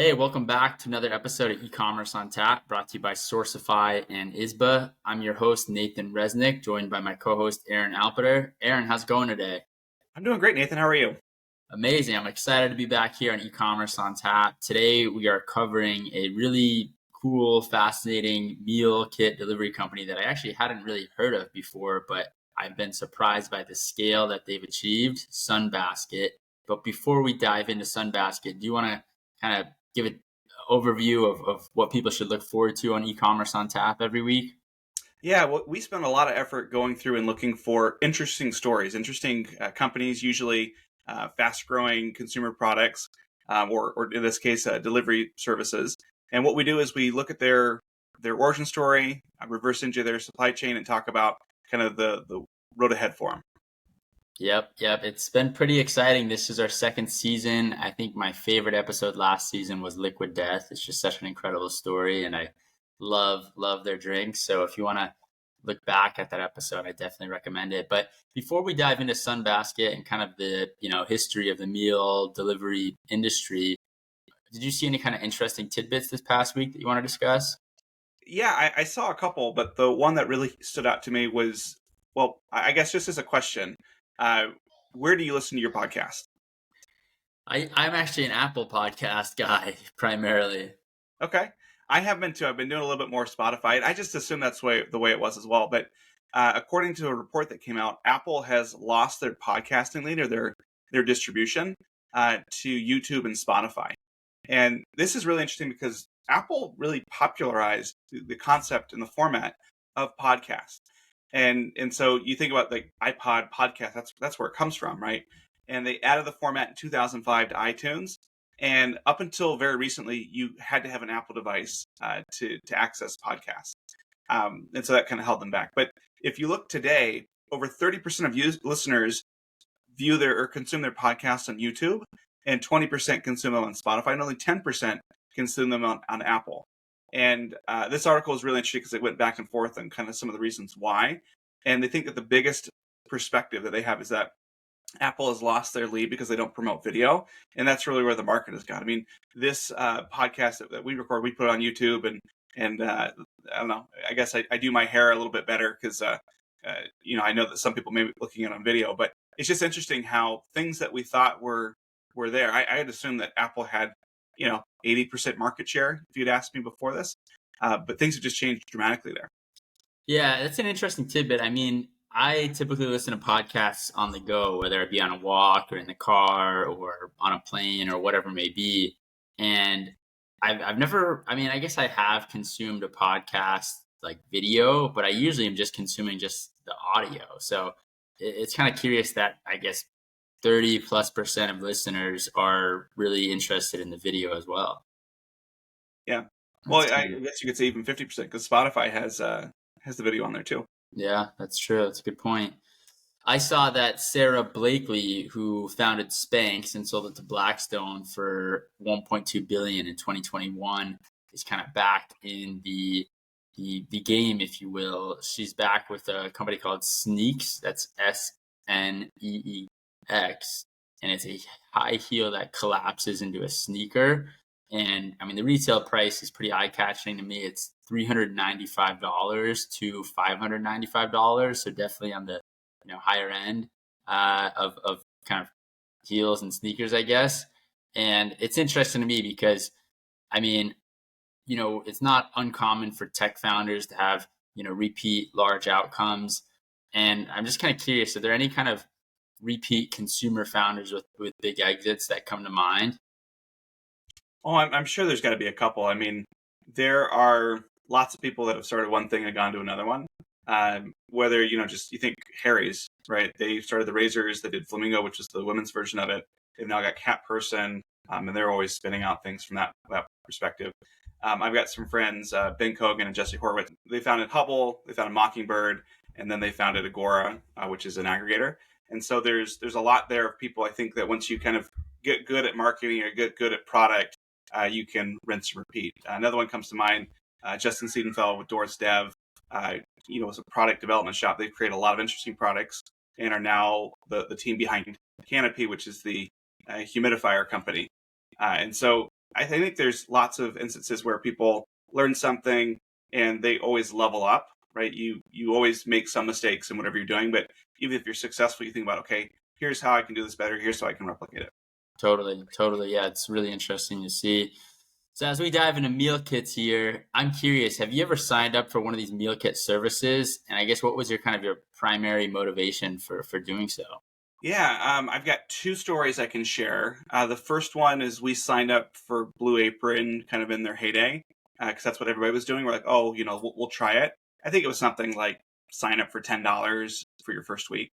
Hey, welcome back to another episode of E-commerce on Tap, brought to you by Sourcify and ISBA. I'm your host, Nathan Resnick, joined by my co-host, Aaron Alpeter. Aaron, how's it going today? I'm doing great, Nathan. How are you? Amazing. I'm excited to be back here on E-commerce on Tap. Today, we are covering a really cool, fascinating meal kit delivery company that I actually hadn't really heard of before, but I've been surprised by the scale that they've achieved, Sunbasket. But before we dive into Sunbasket, do you want to kind of give an overview of what people should look forward to on E-commerce on Tap every week? Yeah, well, we spend a lot of effort going through and looking for interesting stories, interesting companies, usually fast-growing consumer products, or in this case, delivery services. And what we do is we look at their origin story, reverse engineer their supply chain, and talk about kind of the road ahead for them. Yep. It's been pretty exciting. This is our second season. I think my favorite episode last season was Liquid Death. It's just such an incredible story, and I love their drinks. So if you want to look back at that episode, I definitely recommend it. But before we dive into Sunbasket and kind of the history of the meal delivery industry, did you see any kind of interesting tidbits this past week that you want to discuss? Yeah, I saw a couple, but the one that really stood out to me was, well, I guess just as a question, uh, where do you listen to your podcast? I'm actually an Apple podcast guy primarily. Okay. I have been too. I've been doing a little bit more Spotify. I just assumed that's the way it was as well. But according to a report that came out, Apple has lost their podcasting lead or their distribution to YouTube and Spotify. And this is really interesting because Apple really popularized the concept and the format of podcasts. And so you think about the iPod podcast, that's where it comes from, right? And they added the format in 2005 to iTunes. And up until very recently, you had to have an Apple device to access podcasts. And so that kind of held them back. But if you look today, over 30% of listeners view their or consume their podcasts on YouTube, and 20% consume them on Spotify, and only 10% consume them on Apple. And this article is really interesting because it went back and forth on kind of some of the reasons why. And they think that the biggest perspective that they have is that Apple has lost their lead because they don't promote video, and that's really where the market has gone. I mean, this podcast that we record, we put it on YouTube, and I don't know. I guess I do my hair a little bit better because I know that some people may be looking at it on video, but it's just interesting how things that we thought were there. I had assumed that Apple had 80% market share if you'd asked me before this, but things have just changed dramatically there. Yeah, that's an interesting tidbit. I mean, I typically listen to podcasts on the go, whether it be on a walk or in the car or on a plane or whatever it may be. And I've never, I mean, I guess I have consumed a podcast like video, but I usually am just consuming just the audio. So it's kind of curious that I guess 30+% of listeners are really interested in the video as well. Yeah. Well, That's I kind of, guess you could say even 50% because Spotify has the video on there too. yeah, that's true. That's a good point. I saw that Sarah Blakely, who founded Spanx and sold it to Blackstone for 1.2 billion in 2021, is kind of back in the game, if you will. She's back with a company called Sneaks. That's SNEEX, and it's a high heel that collapses into a sneaker. And I mean, the retail price is pretty eye catching to me. It's $395 to $595, so definitely on the higher end of kind of heels and sneakers, I guess. And it's interesting to me because, I mean, it's not uncommon for tech founders to have, repeat large outcomes. And I'm just kind of curious, are there any kind of repeat consumer founders with big exits that come to mind? Oh, I'm sure there's got to be a couple. I mean, there are lots of people that have started one thing and gone to another one. Whether just you think Harry's, right? They started the Razors, they did Flamingo, which is the women's version of it. They've now got Cat Person, and they're always spinning out things from that perspective. I've got some friends, Ben Kogan and Jesse Horowitz. They founded Hubble, they founded Mockingbird, and then they founded Agora, which is an aggregator. And so there's a lot there of people. I think that once you kind of get good at marketing or get good at product, you can rinse and repeat. Another one comes to mind, Justin Siedenfeld with Doris Dev. It's a product development shop. They've created a lot of interesting products and are now the team behind Canopy, which is the humidifier company. And so I think there's lots of instances where people learn something and they always level up, right? You always make some mistakes in whatever you're doing, but even if you're successful, you think about, okay, here's how I can do this better. Here's how I can replicate it. Totally, totally. Yeah, it's really interesting to see. So as we dive into meal kits here, I'm curious, have you ever signed up for one of these meal kit services? And I guess what was your kind of your primary motivation for doing so? Yeah, I've got two stories I can share. The first one is we signed up for Blue Apron kind of in their heyday because that's what everybody was doing. We're like, oh, we'll try it. I think it was something like sign up for $10 for your first week.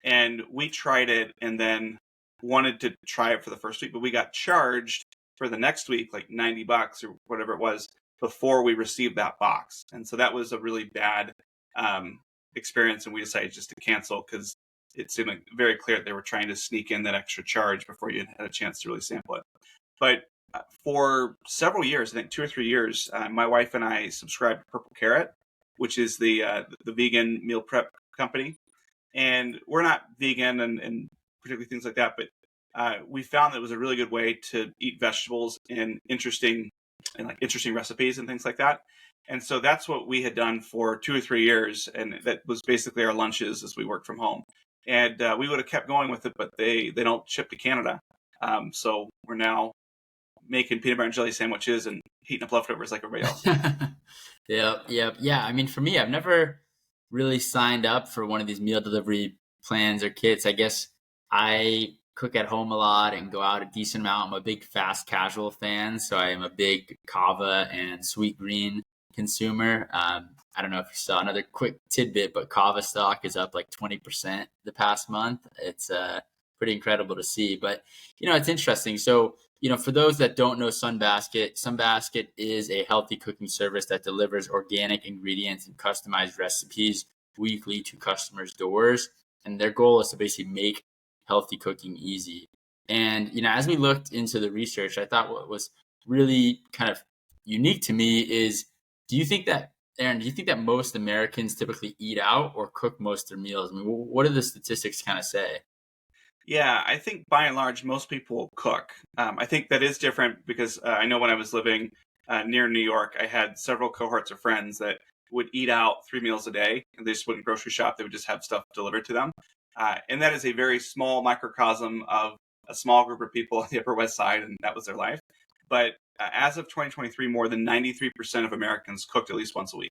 And we tried it and then wanted to try it for the first week, but we got charged for the next week like $90 or whatever it was before we received that box. And so that was a really bad experience. And we decided just to cancel because it seemed like very clear that they were trying to sneak in that extra charge before you had a chance to really sample it. But for several years, I think 2 or 3 years, my wife and I subscribed to Purple Carrot, which is the vegan meal prep company. And we're not vegan and particularly things like that, but we found that it was a really good way to eat vegetables in interesting recipes and things like that. And so that's what we had done for 2 or 3 years, and that was basically our lunches as we worked from home. And we would have kept going with it, but they don't ship to Canada, so we're now making peanut butter and jelly sandwiches and heating up leftovers like everybody else. Yep. Yeah. I mean, for me, I've never really signed up for one of these meal delivery plans or kits. I guess I cook at home a lot and go out a decent amount. I'm a big fast casual fan, so I am a big Kava and Sweet Green consumer. I don't know if you saw another quick tidbit, but Kava stock is up like 20% the past month. It's pretty incredible to see. But it's interesting. So for those that don't know Sunbasket is a healthy cooking service that delivers organic ingredients and customized recipes weekly to customers' doors. And their goal is to basically make healthy cooking easy. And, as we looked into the research, I thought what was really kind of unique to me is, Aaron, do you think that most Americans typically eat out or cook most of their meals? I mean, what do the statistics kind of say? Yeah, I think by and large, most people cook. I think that is different because I know when I was living near New York, I had several cohorts of friends that would eat out 3 meals a day, and they just wouldn't grocery shop. They would just have stuff delivered to them. And that is a very small microcosm of a small group of people on the Upper West Side, and that was their life. But as of 2023, more than 93% of Americans cooked at least once a week.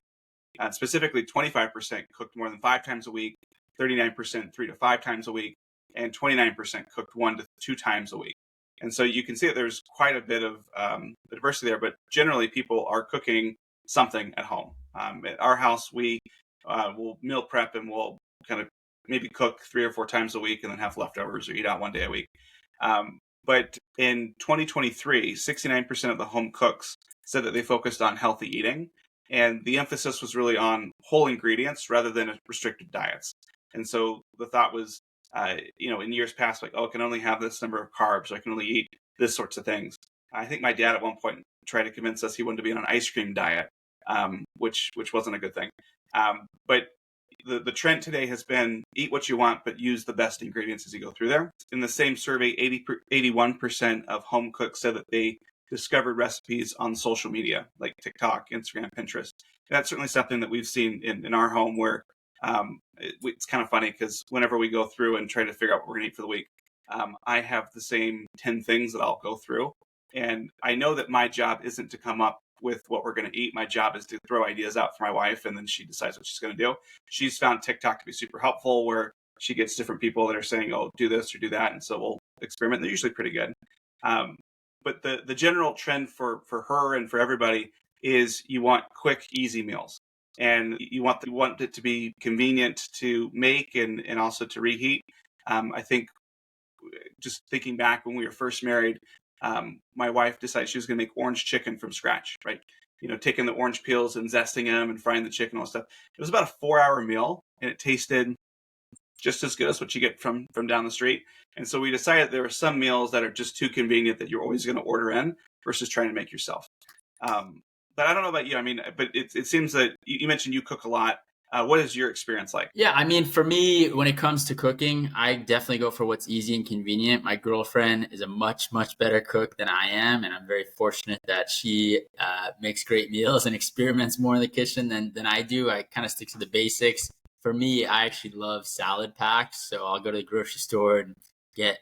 Specifically, 25% cooked more than 5 times a week, 39% 3 to 5 times a week, and 29% cooked 1 to 2 times a week. And so you can see that there's quite a bit of diversity there, but generally people are cooking something at home. At our house, we will meal prep and we'll kind of maybe cook 3 or 4 times a week and then have leftovers or eat out one day a week. But in 2023, 69% of the home cooks said that they focused on healthy eating. And the emphasis was really on whole ingredients rather than restricted diets. And so the thought was, in years past, like, oh, I can only have this number of carbs, or I can only eat this sorts of things. I think my dad at one point tried to convince us he wanted to be on an ice cream diet, which wasn't a good thing. But the trend today has been eat what you want, but use the best ingredients as you go through there. In the same survey, 81% of home cooks said that they discovered recipes on social media like TikTok, Instagram, Pinterest. And that's certainly something that we've seen in our home where it's kind of funny because whenever we go through and try to figure out what we're going to eat for the week, I have the same 10 things that I'll go through. And I know that my job isn't to come up with what we're going to eat. My job is to throw ideas out for my wife, and then she decides what she's going to do. She's found TikTok to be super helpful where she gets different people that are saying, oh, do this or do that. And so we'll experiment. They're usually pretty good. But the general trend for her and for everybody is you want quick, easy meals. And you want it to be convenient to make and also to reheat. I think just thinking back when we were first married, my wife decided she was going to make orange chicken from scratch, right? Taking the orange peels and zesting them and frying the chicken and all that stuff. It was about a 4-hour meal, and it tasted just as good as what you get from down the street. And so we decided there are some meals that are just too convenient that you're always going to order in versus trying to make yourself. But I don't know about you. I mean, but it seems that you mentioned you cook a lot. What is your experience like? Yeah, I mean, for me, when it comes to cooking, I definitely go for what's easy and convenient. My girlfriend is a much, much better cook than I am, and I'm very fortunate that she makes great meals and experiments more in the kitchen than I do. I kind of stick to the basics. For me, I actually love salad packs, so I'll go to the grocery store and get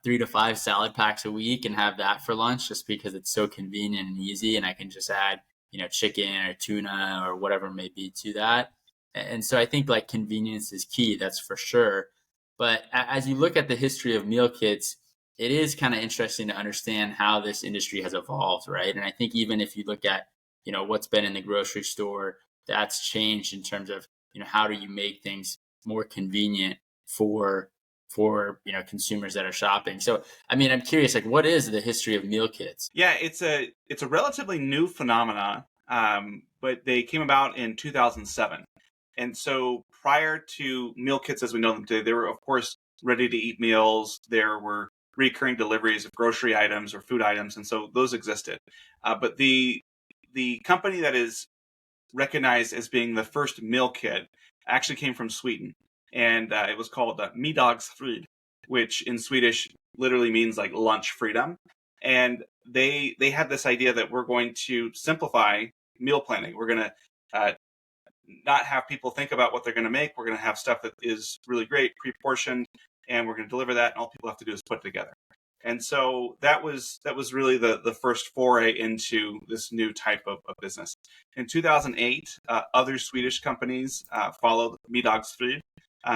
3 to 5 salad packs a week and have that for lunch, just because it's so convenient and easy, and I can just add chicken or tuna or whatever it may be to that. And so I think like convenience is key, that's for sure. But as you look at the history of meal kits, it is kind of interesting to understand how this industry has evolved, right? And I think even if you look at, what's been in the grocery store, that's changed in terms of, how do you make things more convenient for consumers that are shopping. So, I mean, I'm curious, like, what is the history of meal kits? Yeah, it's a relatively new phenomena, but they came about in 2007. And so prior to meal kits as we know them today, they were, of course, ready to eat meals. There were recurring deliveries of grocery items or food items, and so those existed. But the company that is recognized as being the first meal kit actually came from Sweden, and it was called Middagsfrid, which in Swedish literally means like lunch freedom. And they had this idea that we're going to simplify meal planning. We're going to not have people think about what they're going to make. We're going to have stuff that is really great, pre-portioned, and we're going to deliver that, and all people have to do is put it together. And so that was really the first foray into this new type of business. In 2008, other Swedish companies followed Middagsfrid.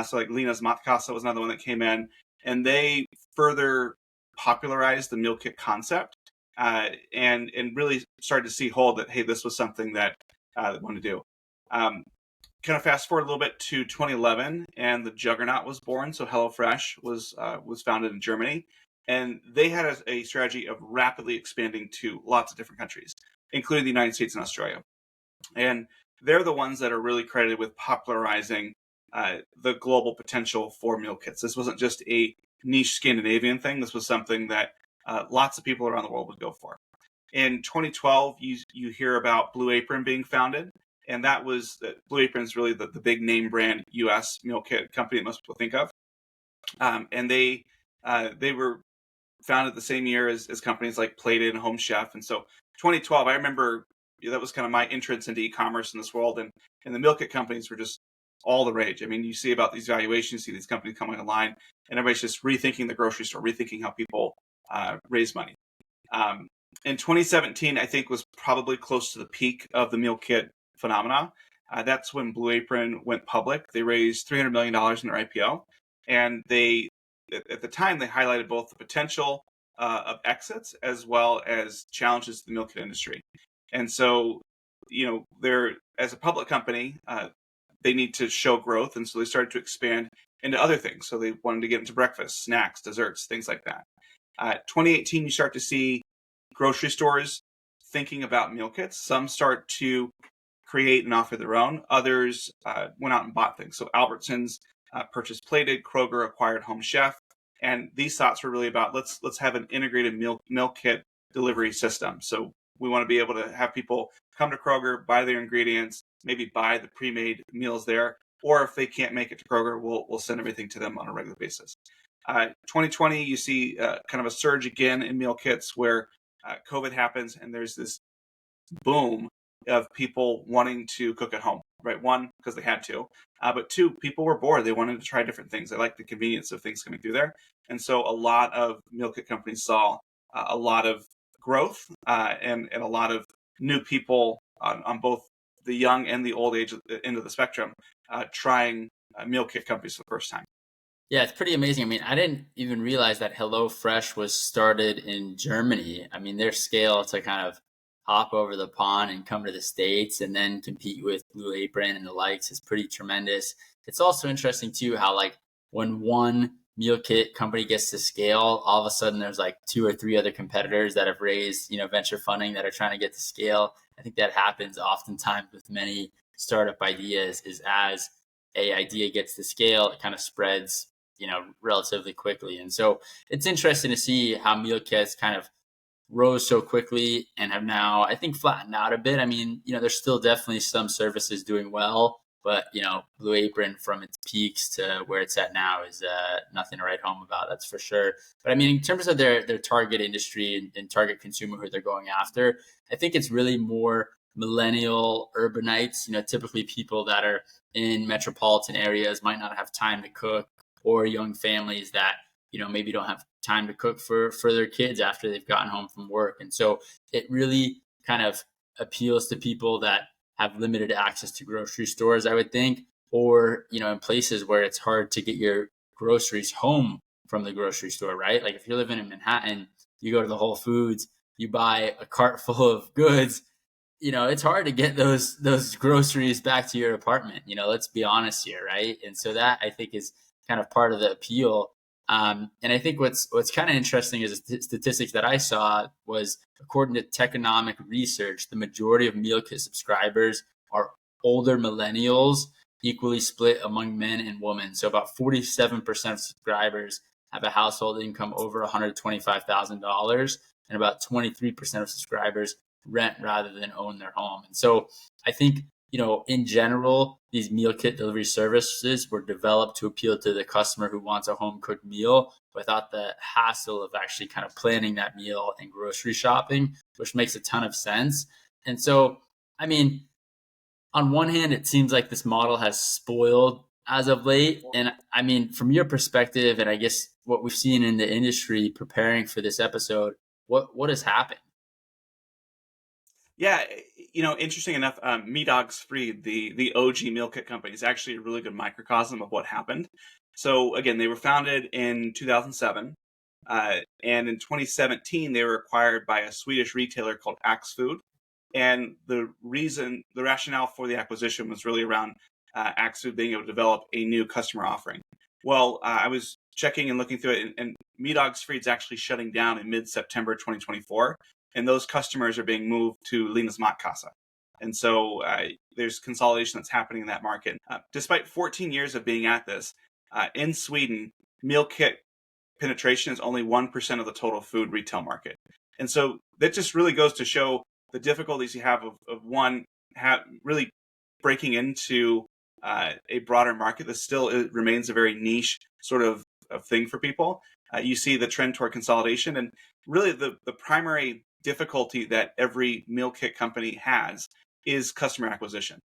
So like Linas Matkassa was another one that came in, and they further popularized the meal kit concept and really started to see hold that, hey, this was something that they wanted to do. Kind of fast forward a little bit to 2011, and the juggernaut was born. So HelloFresh was founded in Germany, and they had a strategy of rapidly expanding to lots of different countries, including the United States and Australia. And they're the ones that are really credited with popularizing the global potential for meal kits. This wasn't just a niche Scandinavian thing. This was something that lots of people around the world would go for. In 2012, you hear about Blue Apron being founded. And that was Blue Apron is really the big name brand U.S. meal kit company that most people think of. And they were founded the same year as companies like Plated and Home Chef. And so 2012, I remember that was kind of my entrance into e-commerce in this world. And the meal kit companies were just all the rage. I mean, you see about these valuations, you see these companies coming online, and everybody's just rethinking the grocery store, rethinking how people raise money. In 2017, I think was probably close to the peak of the meal kit phenomena. That's when Blue Apron went public. They raised $300 million in their IPO. And at the time, they highlighted both the potential of exits as well as challenges to the meal kit industry. And so, they're, as a public company, they need to show growth. And so they started to expand into other things. So they wanted to get into breakfast, snacks, desserts, things like that. 2018, you start to see grocery stores thinking about meal kits. Some start to create and offer their own. Others went out and bought things. So Albertsons purchased Plated, Kroger acquired Home Chef, and these thoughts were really about let's have an integrated meal kit delivery system. So we want to be able to have people come to Kroger, buy their ingredients, maybe buy the pre-made meals there, or if they can't make it to Kroger, we'll send everything to them on a regular basis. 2020, you see kind of a surge again in meal kits where COVID happens and there's this boom of people wanting to cook at home, right? One, because they had to, but two, people were bored. They wanted to try different things. They liked the convenience of things coming through there. And so a lot of meal kit companies saw a lot of growth and a lot of new people on both the young and the old age end of the spectrum trying meal kit companies for the first time. Yeah, it's pretty amazing. I mean, I didn't even realize that HelloFresh was started in Germany. I mean, their scale to kind of hop over the pond and come to the States and then compete with Blue Apron and the likes is pretty tremendous. It's also interesting too how like when one meal kit company gets to scale, all of a sudden there's like 2 or 3 other competitors that have raised, venture funding that are trying to get to scale. I think that happens oftentimes with many startup ideas is as a idea gets to scale, it kind of spreads, relatively quickly. And so it's interesting to see how meal kits kind of rose so quickly and have now, I think, flattened out a bit. I mean, there's still definitely some services doing well, But, Blue Apron from its peaks to where it's at now is nothing to write home about. That's for sure. But I mean, in terms of their target industry and target consumer who they're going after, I think it's really more millennial urbanites, typically people that are in metropolitan areas, might not have time to cook, or young families that, maybe don't have time to cook for their kids after they've gotten home from work. And so it really kind of appeals to people that have limited access to grocery stores, I would think, or, in places where it's hard to get your groceries home from the grocery store, right? Like if you're living in Manhattan, you go to the Whole Foods, you buy a cart full of goods, it's hard to get those groceries back to your apartment. Let's be honest here, right? And so that, I think, is kind of part of the appeal. And I think what's kind of interesting is the statistics that I saw was, according to Techonomic Research, the majority of meal kit subscribers are older millennials, equally split among men and women. So about 47% of subscribers have a household income over $125,000, and about 23% of subscribers rent rather than own their home. And so I think, in general, these meal kit delivery services were developed to appeal to the customer who wants a home cooked meal without the hassle of actually kind of planning that meal and grocery shopping, which makes a ton of sense. And so, I mean, on one hand, it seems like this model has spoiled as of late. And I mean, from your perspective, and I guess what we've seen in the industry preparing for this episode, what has happened? Yeah, interesting enough, Me Dogs Free, the OG meal kit company, is actually a really good microcosm of what happened. So again, they were founded in 2007, and in 2017 they were acquired by a Swedish retailer called Axfood. And the rationale for the acquisition was really around Axfood being able to develop a new customer offering. Well, I was checking and looking through it, and Me Dogs Free is actually shutting down in mid-September 2024. And those customers are being moved to Linas Matkasse. And so there's consolidation that's happening in that market. Despite 14 years of being at this, in Sweden, meal kit penetration is only 1% of the total food retail market. And so that just really goes to show the difficulties you have of one, really breaking into a broader market that still remains a very niche sort of thing for people. You see the trend toward consolidation, and really the primary difficulty that every meal kit company has is customer acquisition.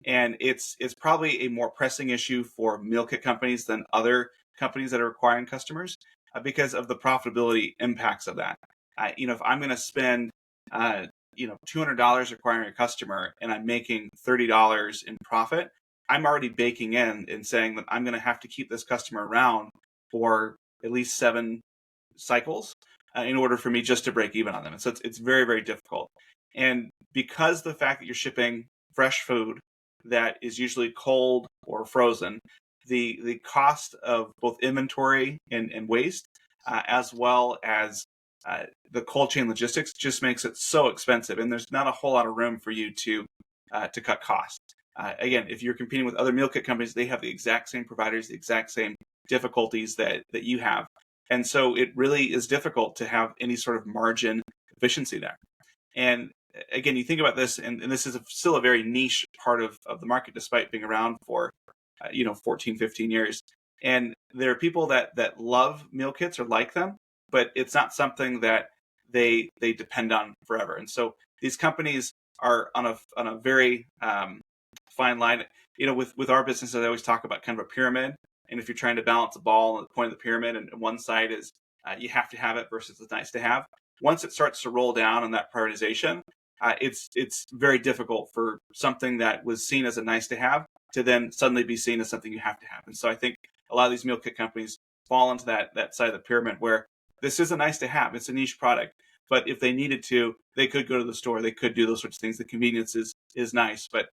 And it's probably a more pressing issue for meal kit companies than other companies that are acquiring customers because of the profitability impacts of that. If I'm going to spend $200 acquiring a customer and I'm making $30 in profit, I'm already baking in and saying that I'm going to have to keep this customer around for at least 7 cycles in order for me just to break even on them. And so it's very, very difficult. And because the fact that you're shipping fresh food that is usually cold or frozen, the cost of both inventory and waste, as well as the cold chain logistics, just makes it so expensive. And there's not a whole lot of room for you to cut costs. Again, if you're competing with other meal kit companies, they have the exact same providers, the exact same difficulties that you have. And so it really is difficult to have any sort of margin efficiency there. And again, you think about this, and this is still a very niche part of the market, despite being around for 14, 15 years. And there are people that love meal kits or like them, but it's not something that they depend on forever. And so these companies are on a very fine line. With our business, I always talk about kind of a pyramid. And if you're trying to balance a ball at the point of the pyramid, and one side is you have to have it versus it's nice to have. Once it starts to roll down on that prioritization, it's very difficult for something that was seen as a nice to have to then suddenly be seen as something you have to have. And so I think a lot of these meal kit companies fall into that side of the pyramid where this is a nice to have. It's a niche product. But if they needed to, they could go to the store. They could do those sorts of things. The convenience is nice, but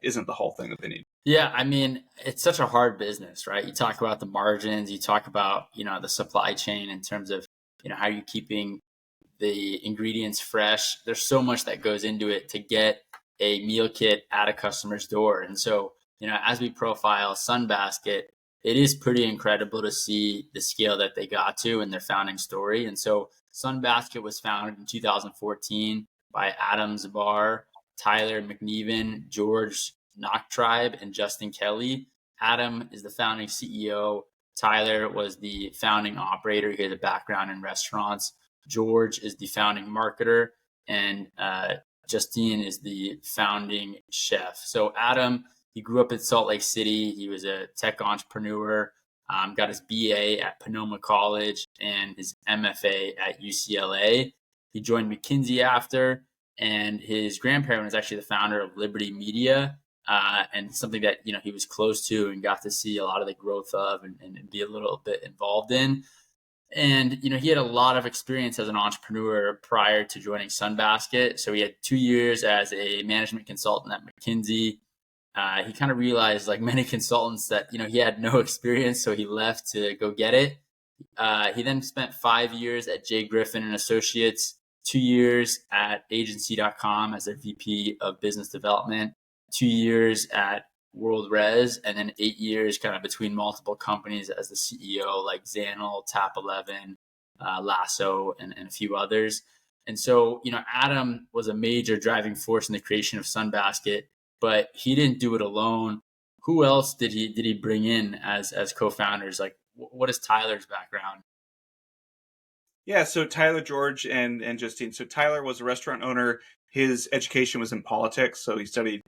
isn't the whole thing that they need. Yeah, I mean, it's such a hard business, right? You talk about the margins, you talk about, the supply chain in terms of, how you're keeping the ingredients fresh. There's so much that goes into it to get a meal kit at a customer's door. And so, as we profile Sunbasket, it is pretty incredible to see the scale that they got to in their founding story. And so Sunbasket was founded in 2014 by Adam Zabar, Tyler McNeven, George Knock Tribe and Justin Kelly. Adam is the founding CEO. Tyler was the founding operator. He has a background in restaurants. George is the founding marketer, and Justine is the founding chef. So Adam, he grew up in Salt Lake City. He was a tech entrepreneur, got his BA at Sonoma College and his MFA at UCLA. He joined McKinsey after, and his grandparent was actually the founder of Liberty Media, and something that he was close to and got to see a lot of the growth of and be a little bit involved in. And he had a lot of experience as an entrepreneur prior to joining Sunbasket. So he had 2 years as a management consultant at McKinsey. He kind of realized, like many consultants, that he had no experience, so he left to go get it. He then spent 5 years at Jay Griffin and Associates, 2 years at Agency.com as a VP of Business Development, 2 years at World Res, and then 8 years kind of between multiple companies as the CEO, like Xanel, Tap 11, Lasso, and a few others. And so, Adam was a major driving force in the creation of Sunbasket, but he didn't do it alone. Who else did he bring in as co-founders? Like, what is Tyler's background? Yeah, so Tyler, George, and Justine. So Tyler was a restaurant owner. His education was in politics, so he studied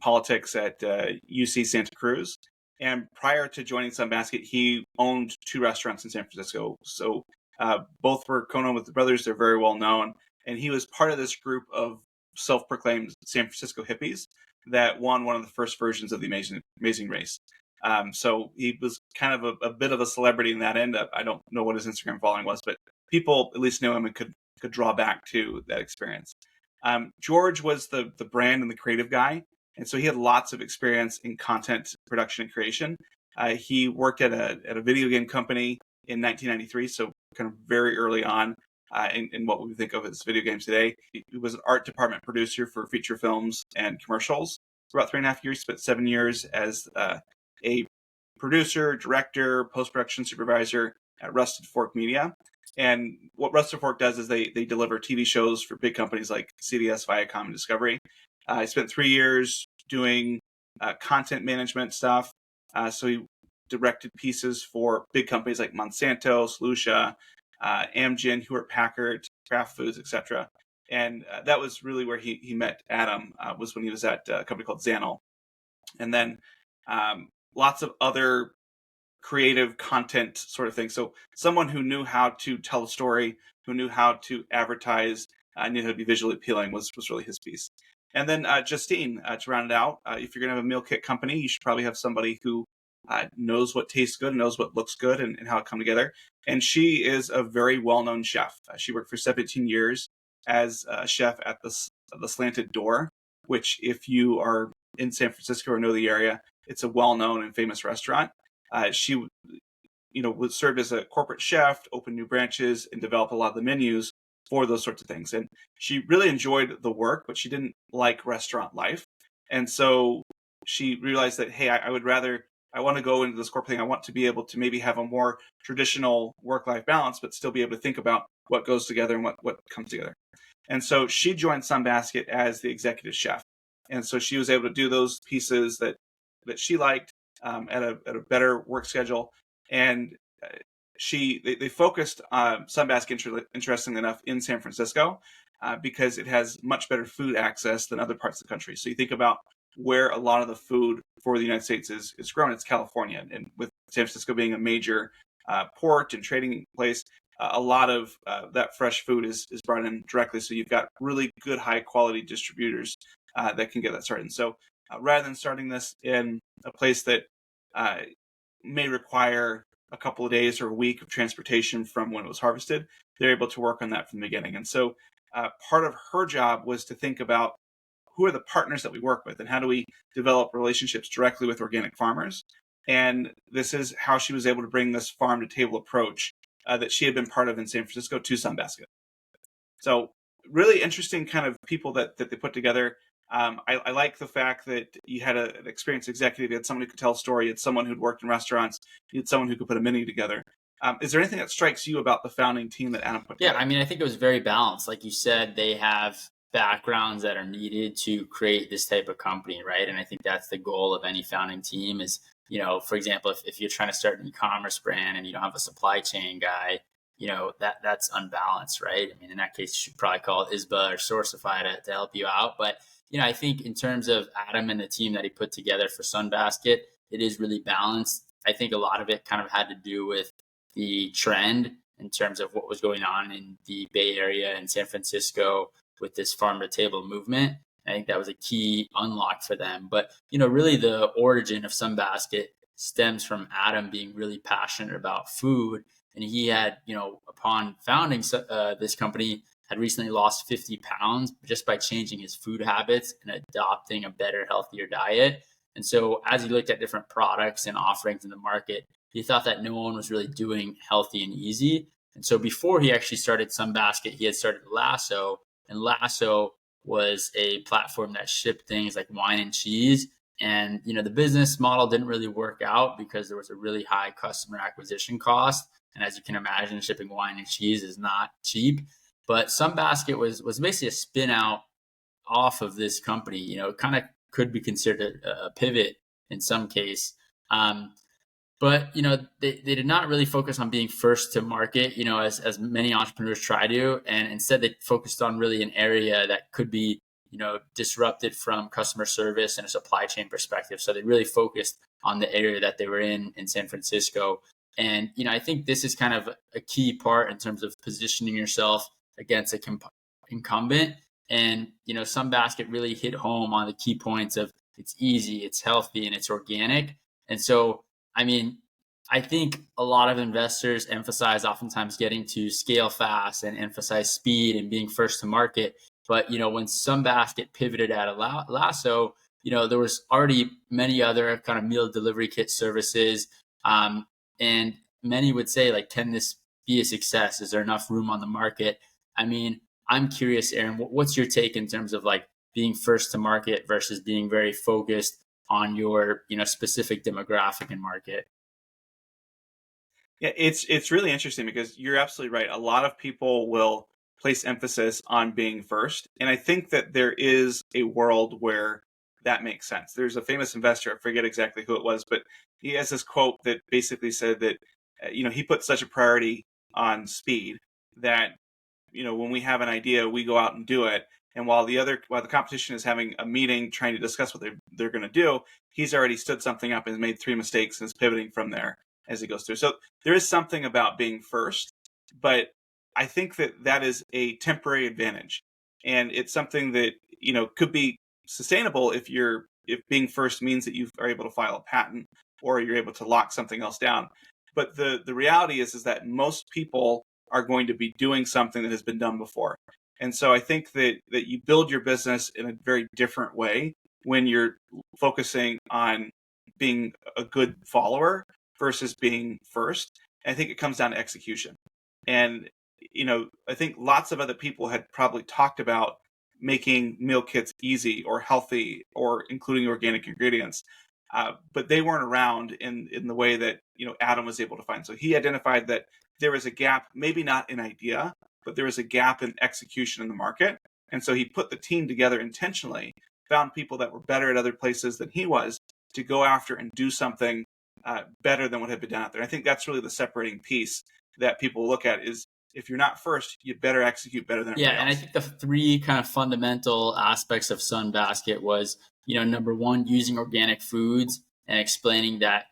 politics at UC Santa Cruz. And prior to joining Sunbasket, he owned 2 restaurants in San Francisco. So both were Cohen with the brothers. They're very well known. And he was part of this group of self-proclaimed San Francisco hippies that won one of the first versions of the Amazing Race. So he was kind of a bit of a celebrity in that end. I don't know what his Instagram following was, but people at least knew him and could draw back to that experience. George was the brand and the creative guy. And so he had lots of experience in content production and creation. He worked at a video game company in 1993, so kind of very early on in what we think of as video games today. He was an art department producer for feature films and commercials for about 3.5 years. He spent 7 years as a producer, director, post-production supervisor at Rusted Fork Media. And what Rusted Fork does is they deliver TV shows for big companies like CBS, Viacom, and Discovery. I spent 3 years doing content management stuff. So he directed pieces for big companies like Monsanto, Solutia, Amgen, Hewlett-Packard, Kraft Foods, etc. And that was really where he met Adam, was when he was at a company called Xanel. And then lots of other creative content sort of things. So someone who knew how to tell a story, who knew how to advertise, knew how to be visually appealing was really his piece. And then Justine, to round it out, if you're going to have a meal kit company, you should probably have somebody who knows what tastes good, knows what looks good, and how it come together. And she is a very well-known chef. She worked for 17 years as a chef at the Slanted Door, which if you are in San Francisco or know the area, it's a well-known and famous restaurant. She was served as a corporate chef, opened new branches, and developed a lot of the menus for those sorts of things. And she really enjoyed the work, but she didn't like restaurant life. And so she realized that, hey, I want to go into this corporate thing. I want to be able to maybe have a more traditional work-life balance, but still be able to think about what goes together and what comes together. And so she joined Sunbasket as the executive chef. And so she was able to do those pieces that she liked at a better work schedule. And they focused Sunbasket, interestingly enough, in San Francisco because it has much better food access than other parts of the country. So you think about where a lot of the food for the United States is grown, it's California. And with San Francisco being a major port and trading place, a lot of that fresh food is brought in directly. So you've got really good, high quality distributors that can get that started. And so rather than starting this in a place that may require a couple of days or a week of transportation from when it was harvested, they're able to work on that from the beginning. And so part of her job was to think about who are the partners that we work with and how do we develop relationships directly with organic farmers. And this is how she was able to bring this farm to table approach that she had been part of in San Francisco to Sunbasket. So really interesting kind of people that they put together. I like the fact that you had an experienced executive, you had someone who could tell a story, you had someone who'd worked in restaurants, you had someone who could put a menu together. Is there anything that strikes you about the founding team that Adam put together? Yeah, I mean, I think it was very balanced. Like you said, they have backgrounds that are needed to create this type of company, right? And I think that's the goal of any founding team is, for example, if you're trying to start an e-commerce brand and you don't have a supply chain guy, that's unbalanced, right? I mean, in that case, you should probably call Isba or Sourcify to help you out. But, I think in terms of Adam and the team that he put together for Sunbasket, it is really balanced. I think a lot of it kind of had to do with the trend in terms of what was going on in the Bay Area and San Francisco with this farm to table movement. I think that was a key unlock for them. But, really the origin of Sunbasket stems from Adam being really passionate about food. And he had, upon founding this company, had recently lost 50 pounds just by changing his food habits and adopting a better, healthier diet. And so as he looked at different products and offerings in the market, he thought that no one was really doing healthy and easy. And so before he actually started Sunbasket, he had started Lasso, and Lasso was a platform that shipped things like wine and cheese. And, the business model didn't really work out because there was a really high customer acquisition cost. And as you can imagine, shipping wine and cheese is not cheap. But Sunbasket was basically a spin out off of this company. It kind of could be considered a pivot in some case. But, they did not really focus on being first to market, as many entrepreneurs try to. And instead, they focused on really an area that could be, disrupted from customer service and a supply chain perspective. So they really focused on the area that they were in San Francisco. And, I think this is kind of a key part in terms of positioning yourself against a incumbent. And, Sunbasket really hit home on the key points of it's easy, it's healthy, and it's organic. And so, I think a lot of investors emphasize oftentimes getting to scale fast and emphasize speed and being first to market. But, when Sunbasket pivoted out of Lasso, there was already many other kind of meal delivery kit services. And many would say, like, can this be a success? Is there enough room on the market? I'm curious, Aaron, what's your take in terms of like being first to market versus being very focused on your, specific demographic and market? Yeah, it's really interesting because you're absolutely right. A lot of people will place emphasis on being first, and I think that there is a world where that makes sense. There's a famous investor, I forget exactly who it was, but he has this quote that basically said that he put such a priority on speed that when we have an idea, we go out and do it. And while the competition is having a meeting trying to discuss what they're going to do, he's already stood something up and made 3 mistakes and is pivoting from there as he goes through. So there is something about being first, but I think that is a temporary advantage, and it's something that could be sustainable if being first means that you are able to file a patent or you're able to lock something else down. But the reality is that most people are going to be doing something that has been done before. And so I think that you build your business in a very different way when you're focusing on being a good follower versus being first. And I think it comes down to execution. And, I think lots of other people had probably talked about making meal kits easy or healthy or including organic ingredients. But they weren't around in the way that, Adam was able to find. So he identified that there was a gap, maybe not in idea, but there was a gap in execution in the market. And so he put the team together intentionally, found people that were better at other places than he was to go after and do something better than what had been done out there. I think that's really the separating piece that people look at is if you're not first, you better execute better than everybody else. And I think the 3 kind of fundamental aspects of Sunbasket was, number one, using organic foods and explaining that,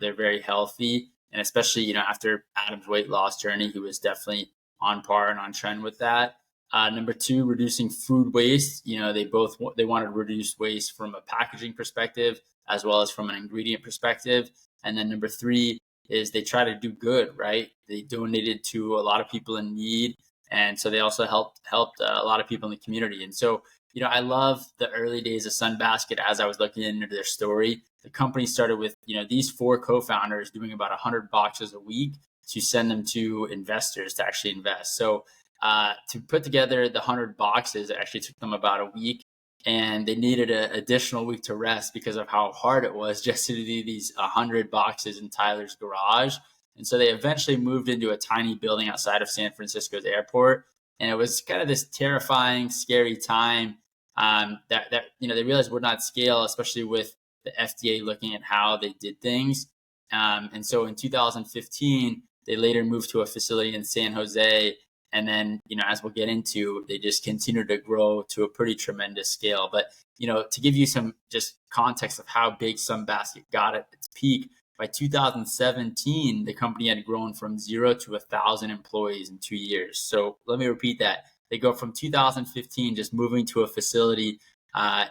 they're very healthy. And especially, after Adam's weight loss journey, he was definitely on par and on trend with that. Number 2, reducing food waste. They wanted to reduce waste from a packaging perspective as well as from an ingredient perspective. And then number 3 is they try to do good, right? They donated to a lot of people in need. And so they also helped a lot of people in the community. And so, I love the early days of Sunbasket. As I was looking into their story, the company started with, these 4 co-founders doing about 100 boxes a week to send them to investors to actually invest. So to put together the 100 boxes, it actually took them about a week. And they needed an additional week to rest because of how hard it was just to do these 100 boxes in Tyler's garage. And so they eventually moved into a tiny building outside of San Francisco's airport. And it was kind of this terrifying, scary time that they realized would not scale, especially with the FDA looking at how they did things. And so in 2015, they later moved to a facility in San Jose. And then, as we'll get into, they just continued to grow to a pretty tremendous scale. But, to give you some just context of how big Sunbasket got at its peak, by 2017, the company had grown from 0 to 1,000 employees in 2 years. So let me repeat that. They go from 2015, just moving to a facility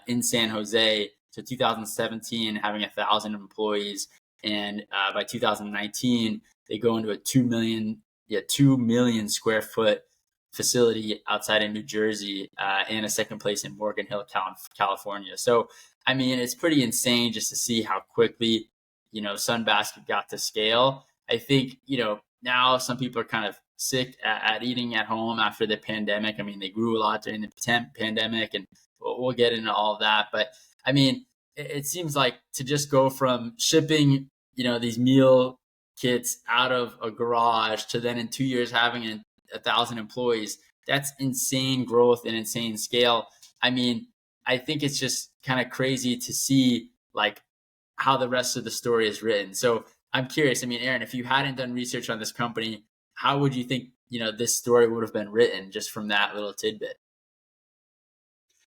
in San Jose, to 2017 having 1,000 employees. And by 2019, they go into a 2 million square foot facility outside of New Jersey, and a second place in Morgan Hill, California. So, I mean, it's pretty insane just to see how quickly, Sunbasket got to scale. I think, now some people are kind of sick at eating at home after the pandemic. I mean, they grew a lot during the pandemic, and we'll get into all of that. But I mean, it seems like to just go from shipping, these meal kits out of a garage to then in 2 years having 1,000 employees, that's insane growth and insane scale. I mean, I think it's just kind of crazy to see like how the rest of the story is written. So I'm curious. I mean, Aaron, if you hadn't done research on this company, how would you think, this story would have been written just from that little tidbit?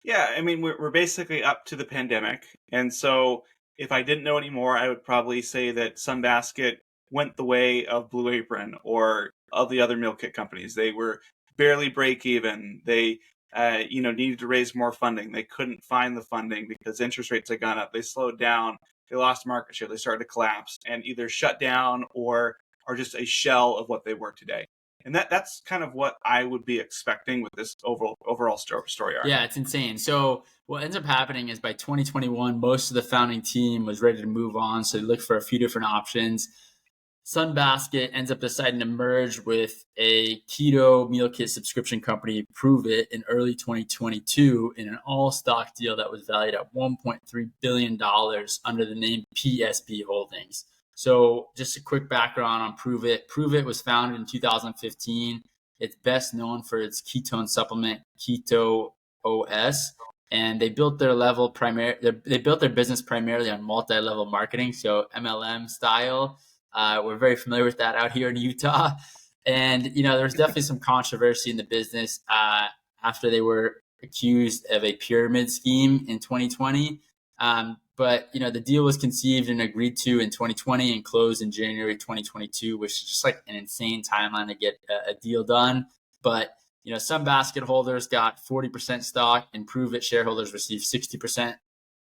Yeah, I mean, we're basically up to the pandemic. And so if I didn't know anymore, I would probably say that Sunbasket went the way of Blue Apron or of the other meal kit companies. They were barely break even. They, needed to raise more funding. They couldn't find the funding because interest rates had gone up. They slowed down. They lost market share. They started to collapse and either shut down or are just a shell of what they were today. And that's kind of what I would be expecting with this overall story arc. Yeah, it's insane. So what ends up happening is by 2021, most of the founding team was ready to move on. So they looked for a few different options. Sunbasket ends up deciding to merge with a keto meal kit subscription company, Prove It, in early 2022 in an all-stock deal that was valued at $1.3 billion under the name PSB Holdings. So just a quick background on Prove It. Prove It was founded in 2015. It's best known for its ketone supplement, Keto OS, and they built their they built their business primarily on multi-level marketing, so MLM style. We're very familiar with that out here in Utah. And, there was definitely some controversy in the business after they were accused of a pyramid scheme in 2020. But, the deal was conceived and agreed to in 2020 and closed in January 2022, which is just like an insane timeline to get a deal done. But, some basket holders got 40% stock, and Prove It shareholders received 60%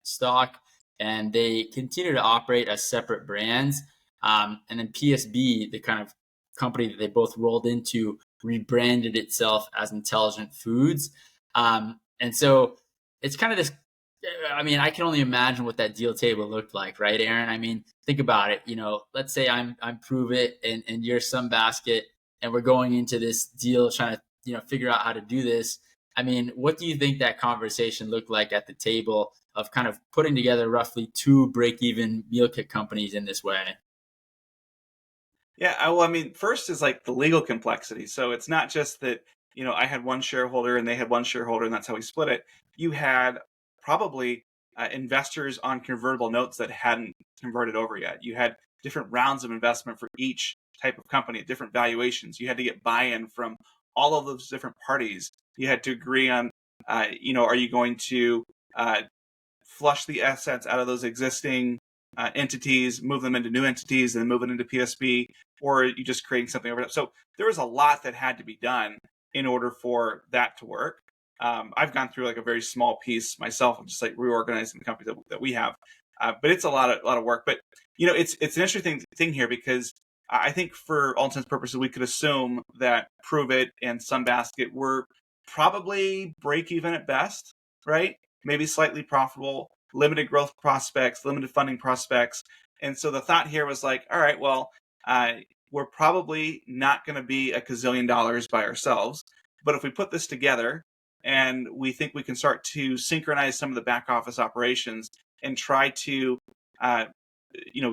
stock, and they continue to operate as separate brands. And then PSB, the kind of company that they both rolled into, rebranded itself as Intelligent Foods. And so it's kind of this, I mean, I can only imagine what that deal table looked like, right, Aaron? I mean, think about it. Let's say I'm Prove It and you're Sunbasket, and we're going into this deal trying to, figure out how to do this. I mean, what do you think that conversation looked like at the table of kind of putting together roughly two break-even meal kit companies in this way? Yeah, well, I mean, first is like the legal complexity. So it's not just that, I had one shareholder and they had one shareholder and that's how we split it. You had probably investors on convertible notes that hadn't converted over yet. You had different rounds of investment for each type of company at different valuations. You had to get buy-in from all of those different parties. You had to agree on, are you going to flush the assets out of those existing entities, move them into new entities, and then move it into PSB, or are you just creating something over there? So there was a lot that had to be done in order for that to work. I've gone through like a very small piece myself of just like reorganizing the company that we have, but it's a lot of work. But it's an interesting thing here because I think for all intents and purposes we could assume that Prove It and Sunbasket were probably break even at best, right? Maybe slightly profitable, limited growth prospects, limited funding prospects. And so the thought here was like, all right, well, we're probably not going to be a gazillion dollars by ourselves. But if we put this together and we think we can start to synchronize some of the back office operations and try to,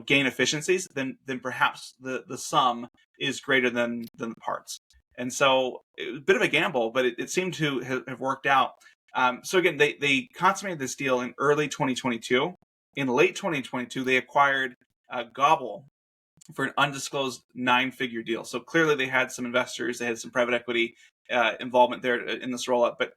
gain efficiencies, then perhaps the sum is greater than the parts. And so it was a bit of a gamble, but it seemed to have worked out. So again, they consummated this deal in early 2022. In late 2022, they acquired Gobble for an undisclosed 9-figure deal. So clearly they had some investors, they had some private equity involvement there in this roll up. But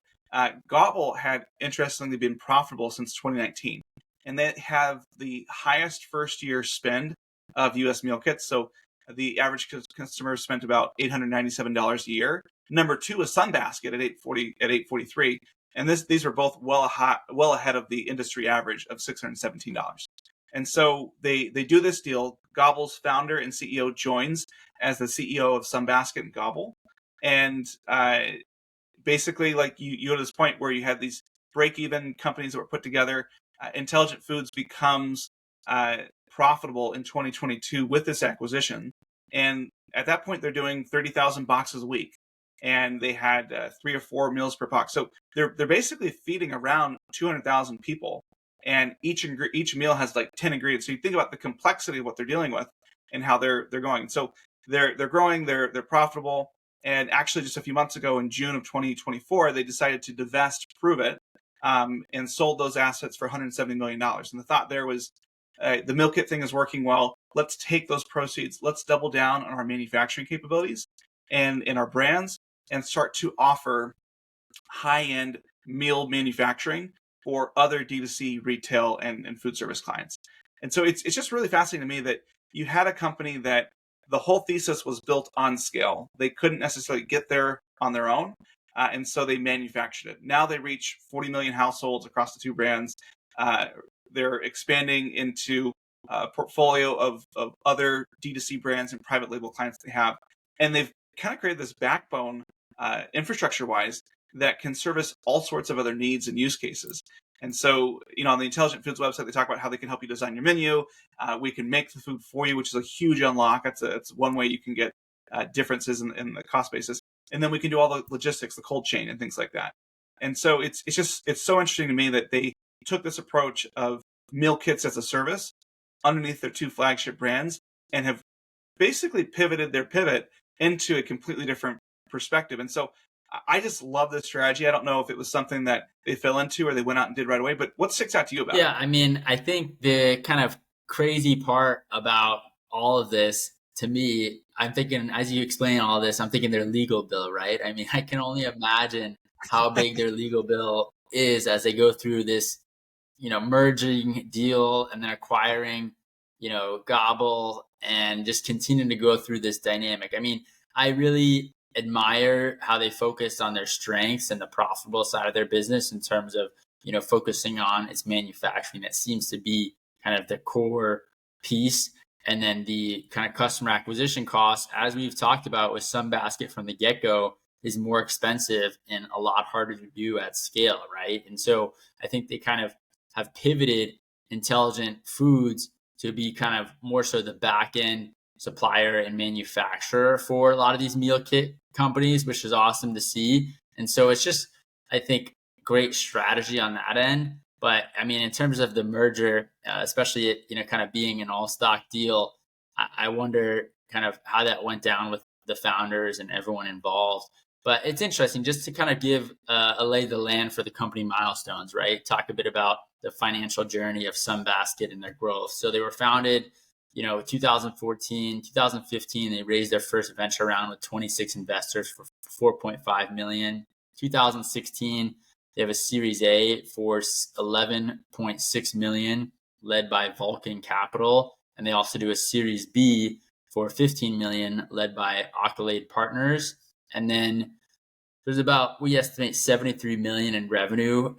Gobble had interestingly been profitable since 2019. And they have the highest first year spend of US meal kits. So the average customer spent about $897 a year. Number two is Sunbasket at $843. And these were both well ahead of the industry average of $617. And so they do this deal. Gobble's founder and CEO joins as the CEO of Sunbasket and Gobble. And basically, like you go to this point where you had these break-even companies that were put together. Intelligent Foods becomes profitable in 2022 with this acquisition. And at that point, they're doing 30,000 boxes a week. And they had 3 or 4 meals per box. So they're basically feeding around 200,000 people. And each meal has like 10 ingredients. So you think about the complexity of what they're dealing with and how they're going. So they're growing, they're profitable. And actually, just a few months ago, in June of 2024, they decided to divest Pruvit and sold those assets for $170 million. And the thought there was, the meal kit thing is working well. Let's take those proceeds. Let's double down on our manufacturing capabilities and in our brands and start to offer high-end meal manufacturing for other D2C retail and food service clients. And so it's just really fascinating to me that you had a company that the whole thesis was built on scale. They couldn't necessarily get there on their own. And so they manufactured it. Now they reach 40 million households across the two brands. They're expanding into a portfolio of other D2C brands and private label clients they have. And they've kind of created this backbone infrastructure-wise that can service all sorts of other needs and use cases. And so, on the Intelligent Foods website, they talk about how they can help you design your menu. We can make the food for you, which is a huge unlock. It's one way you can get differences in the cost basis. And then we can do all the logistics, the cold chain and things like that. And so it's so interesting to me that they took this approach of meal kits as a service underneath their two flagship brands and have basically pivoted their pivot into a completely different perspective. And so I just love this strategy. I don't know if it was something that they fell into or they went out and did right away, but what sticks out to you about it? Yeah, I mean, I think the kind of crazy part about all of this, to me, I'm thinking, as you explain all this, I'm thinking their legal bill, right? I mean, I can only imagine how big their legal bill is as they go through this, merging deal and then acquiring, Gobble and just continuing to go through this dynamic. I mean, I really admire how they focus on their strengths and the profitable side of their business in terms of, focusing on its manufacturing. That seems to be kind of the core piece. And then the kind of customer acquisition costs, as we've talked about with Sunbasket from the get-go, is more expensive and a lot harder to do at scale, right? And so I think they kind of have pivoted Intelligent Foods to be kind of more so the back end supplier and manufacturer for a lot of these meal kit companies, which is awesome to see. And so it's just, I think, great strategy on that end. But I mean, in terms of the merger, especially it, kind of being an all stock deal, I wonder kind of how that went down with the founders and everyone involved. But it's interesting just to kind of give a lay of the land for the company milestones, right? Talk a bit about the financial journey of Sunbasket and their growth. So they were founded 2014, 2015, they raised their first venture round with 26 investors for $4.5 million. 2016, they have a Series A for $11.6 million, led by Vulcan Capital. And they also do a Series B for $15 million, led by Accolade Partners. And then there's about, we estimate, $73 million in revenue,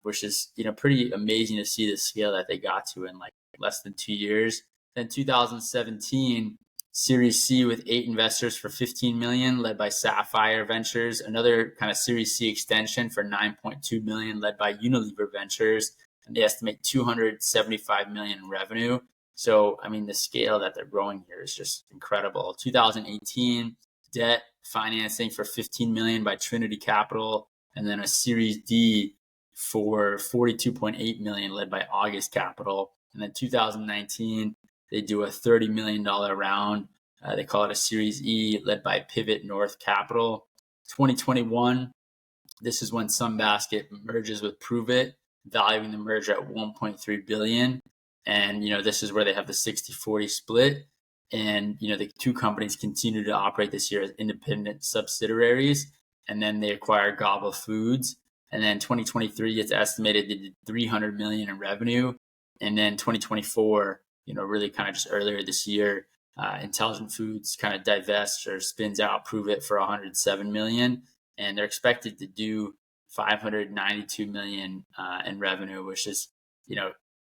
which is, pretty amazing to see the scale that they got to in like less than 2 years. Then 2017, Series C with 8 investors for $15 million, led by Sapphire Ventures. Another kind of Series C extension for $9.2 million, led by Unilever Ventures. And they estimate $275 million in revenue. So, I mean, the scale that they're growing here is just incredible. 2018, debt financing for $15 million by Trinity Capital. And then a Series D for $42.8 million, led by August Capital. And then 2019, they do a $30 million round They call it a Series E, led by Pivot North Capital. 2021, this is when Sunbasket merges with Pruvit, valuing the merger at 1.3 billion. And this is where they have the 60-40 split. And the two companies continue to operate this year as independent subsidiaries. And then they acquire Gobble Foods. And then 2023, it's estimated they did 300 million in revenue. And then 2024, really kind of just earlier this year, Intelligent Foods kind of divests or spins out Pruvit for 107 million, and they're expected to do 592 million in revenue, which is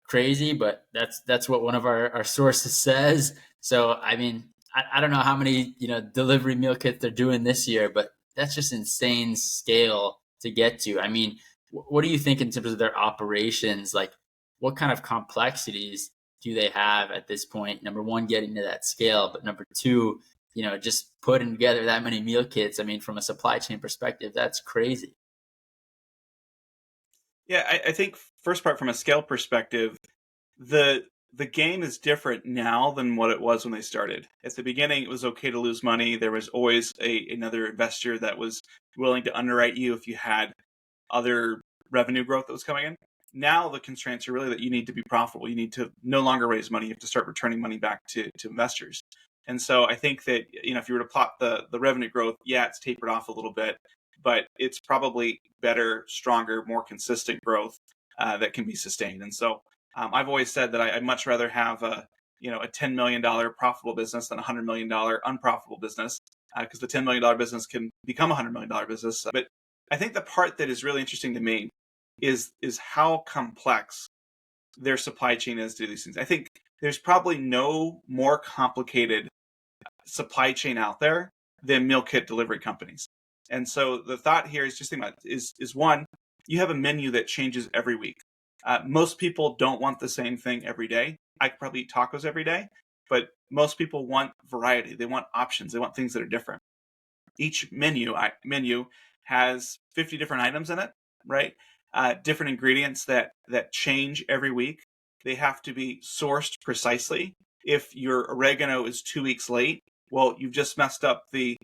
crazy, but that's what one of our sources says. So I mean, I don't know how many delivery meal kits they're doing this year, but that's just insane scale to get to. I mean, what do you think in terms of their operations? Like, what kind of complexities do they have at this point? Number one, getting to that scale, but number two, just putting together that many meal kits. I mean, from a supply chain perspective, that's crazy. Yeah, I think first part from a scale perspective, the game is different now than what it was when they started. At the beginning, it was okay to lose money. There was always another investor that was willing to underwrite you if you had other revenue growth that was coming in. Now the constraints are really that you need to be profitable. You need to no longer raise money. You have to start returning money back to investors. And so I think that if you were to plot the revenue growth, yeah, it's tapered off a little bit, but it's probably better, stronger, more consistent growth that can be sustained. And so I've always said that I'd much rather have a $10 million profitable business than a $100 million unprofitable business, because the $10 million business can become a $100 million business. But I think the part that is really interesting to me is how complex their supply chain is to do these things. I think there's probably no more complicated supply chain out there than meal kit delivery companies. And so the thought here is just think about is one, you have a menu that changes every week. Most people don't want the same thing every day. I could probably eat tacos every day, but most people want variety. They want options. They want things that are different. Each menu has 50 different items in it, right? Different ingredients that change every week. They have to be sourced precisely. If your oregano is 2 weeks late, well, you've just messed up the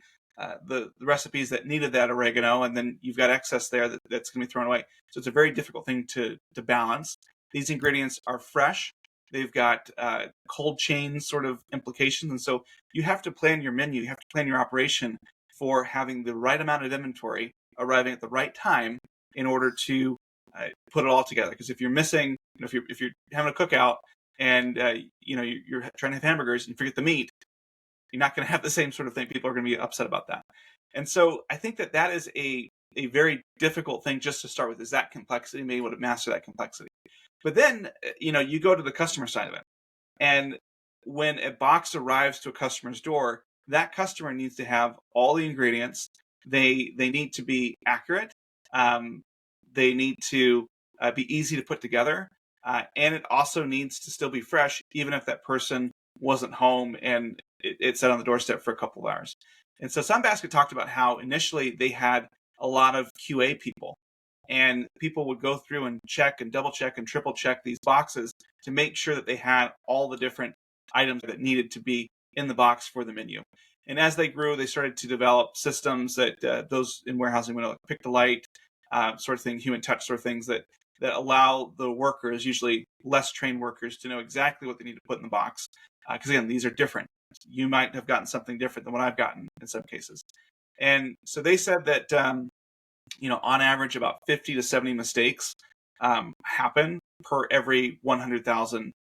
recipes that needed that oregano, and then you've got excess there that's going to be thrown away. So it's a very difficult thing to balance. These ingredients are fresh. They've got cold chain sort of implications. And so you have to plan your menu. You have to plan your operation for having the right amount of inventory arriving at the right time in order to put it all together. Because if you're missing, if you're having a cookout and you're trying to have hamburgers and you forget the meat, you're not going to have the same sort of thing. People are going to be upset about that. And so I think that is a very difficult thing just to start with, is that complexity, being able to master that complexity. But then, you go to the customer side of it. And when a box arrives to a customer's door, that customer needs to have all the ingredients. They need to be accurate. They need to be easy to put together. And it also needs to still be fresh, even if that person wasn't home and it sat on the doorstep for a couple of hours. And so Sunbasket talked about how initially they had a lot of QA people, and people would go through and check and double check and triple check these boxes to make sure that they had all the different items that needed to be in the box for the menu. And as they grew, they started to develop systems that those in warehousing would like pick the light sort of thing, human touch sort of things that allow the workers, usually less trained workers, to know exactly what they need to put in the box. Because again, these are different. You might have gotten something different than what I've gotten in some cases. And so they said that, on average, about 50 to 70 mistakes happen per every 100,000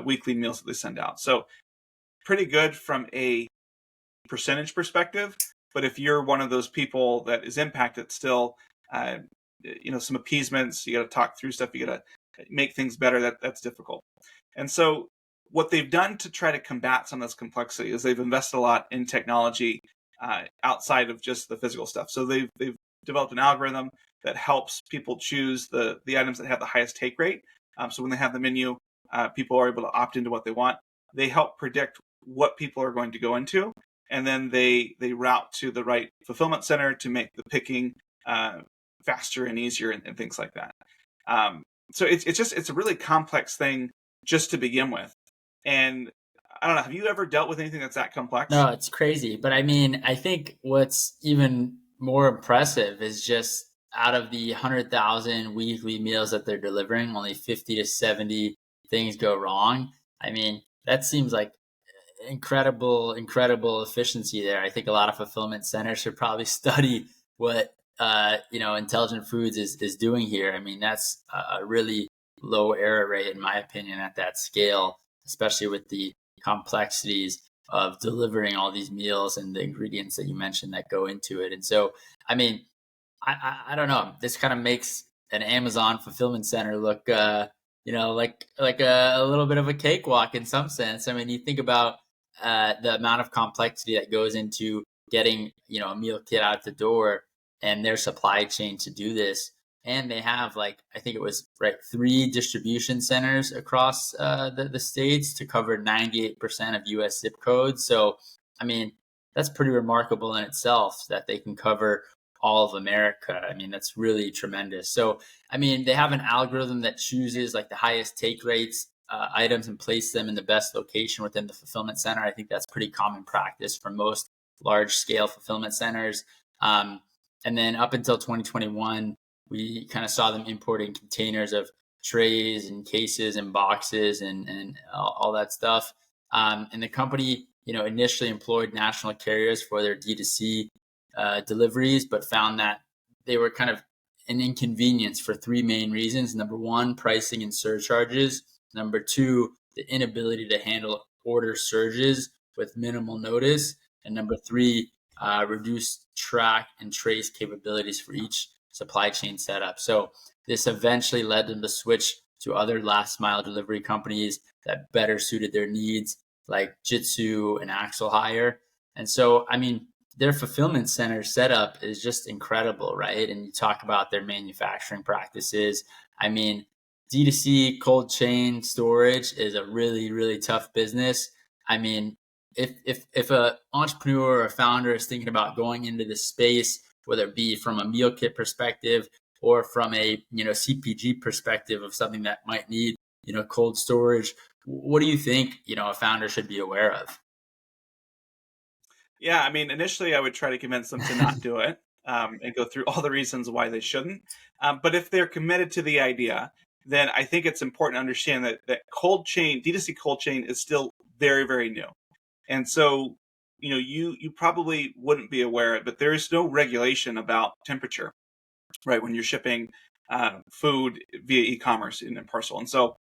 weekly meals that they send out. So pretty good from a percentage perspective. But if you're one of those people that is impacted still, some appeasements, you got to talk through stuff, you got to make things better. That's difficult. And so what they've done to try to combat some of this complexity is they've invested a lot in technology outside of just the physical stuff. So they've developed an algorithm that helps people choose the items that have the highest take rate. So when they have the menu, people are able to opt into what they want. They help predict what people are going to go into, and then they route to the right fulfillment center to make the picking faster and easier and things like that. So it's a really complex thing just to begin with. And I don't know. Have you ever dealt with anything that's that complex? No, it's crazy. But I mean, I think what's even more impressive is just out of the 100,000 weekly meals that they're delivering, only 50 to 70 things go wrong. I mean, that seems like incredible efficiency there. I think a lot of fulfillment centers should probably study what Intelligent Foods is doing here. I mean, that's a really low error rate in my opinion at that scale, especially with the complexities of delivering all these meals and the ingredients that you mentioned that go into it. And so, I mean, I don't know. This kind of makes an Amazon fulfillment center look, like a little bit of a cakewalk in some sense. I mean, you think about the amount of complexity that goes into getting a meal kit out the door and their supply chain to do this. And they have like I think it was right 3 distribution centers across the states to cover 98% of U.S. zip codes. So I mean that's pretty remarkable in itself that they can cover all of America. I mean that's really tremendous. So I mean they have an algorithm that chooses like the highest take rates items and place them in the best location within the fulfillment center. I think that's pretty common practice for most large scale fulfillment centers. And then up until 2021, we kind of saw them importing containers of trays and cases and boxes and all that stuff. And the company, initially employed national carriers for their D2C deliveries, but found that they were kind of an inconvenience for 3 main reasons. Number one, pricing and surcharges. Number two, the inability to handle order surges with minimal notice. And number three, reduced track and trace capabilities for each supply chain setup. So this eventually led them to switch to other last mile delivery companies that better suited their needs, like Jitsu and Axel Hire. And so, I mean, their fulfillment center setup is just incredible, right? And you talk about their manufacturing practices. I mean, D2C cold chain storage is a really tough business. I mean, if a entrepreneur or a founder is thinking about going into this space, whether it be from a meal kit perspective or from a CPG perspective of something that might need cold storage, what do you think a founder should be aware of? Yeah, I mean, initially I would try to convince them to not do it and go through all the reasons why they shouldn't. But if they're committed to the idea, then I think it's important to understand that cold chain, D2C cold chain is still very new. And so, you probably wouldn't be aware, but there is no regulation about temperature, right? When you're shipping food via e-commerce in a parcel. And so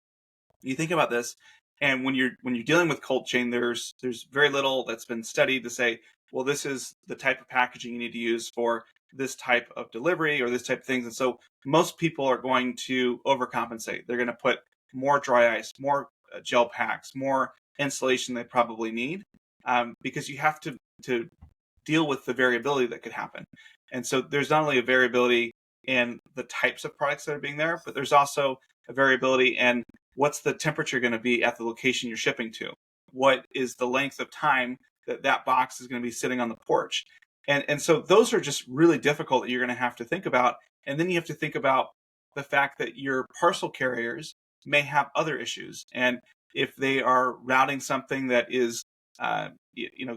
you think about this, and when you're dealing with cold chain, there's very little that's been studied to say, well, this is the type of packaging you need to use for this type of delivery or this type of things. And so most people are going to overcompensate. They're going to put more dry ice, more gel packs, more insulation they probably need, because you have to deal with the variability that could happen. And so there's not only a variability in the types of products that are being there, but there's also a variability in what's the temperature going to be at the location you're shipping to? What is the length of time that box is going to be sitting on the porch? And so those are just really difficult that you're going to have to think about. And then you have to think about the fact that your parcel carriers may have other issues. And if they are routing something that is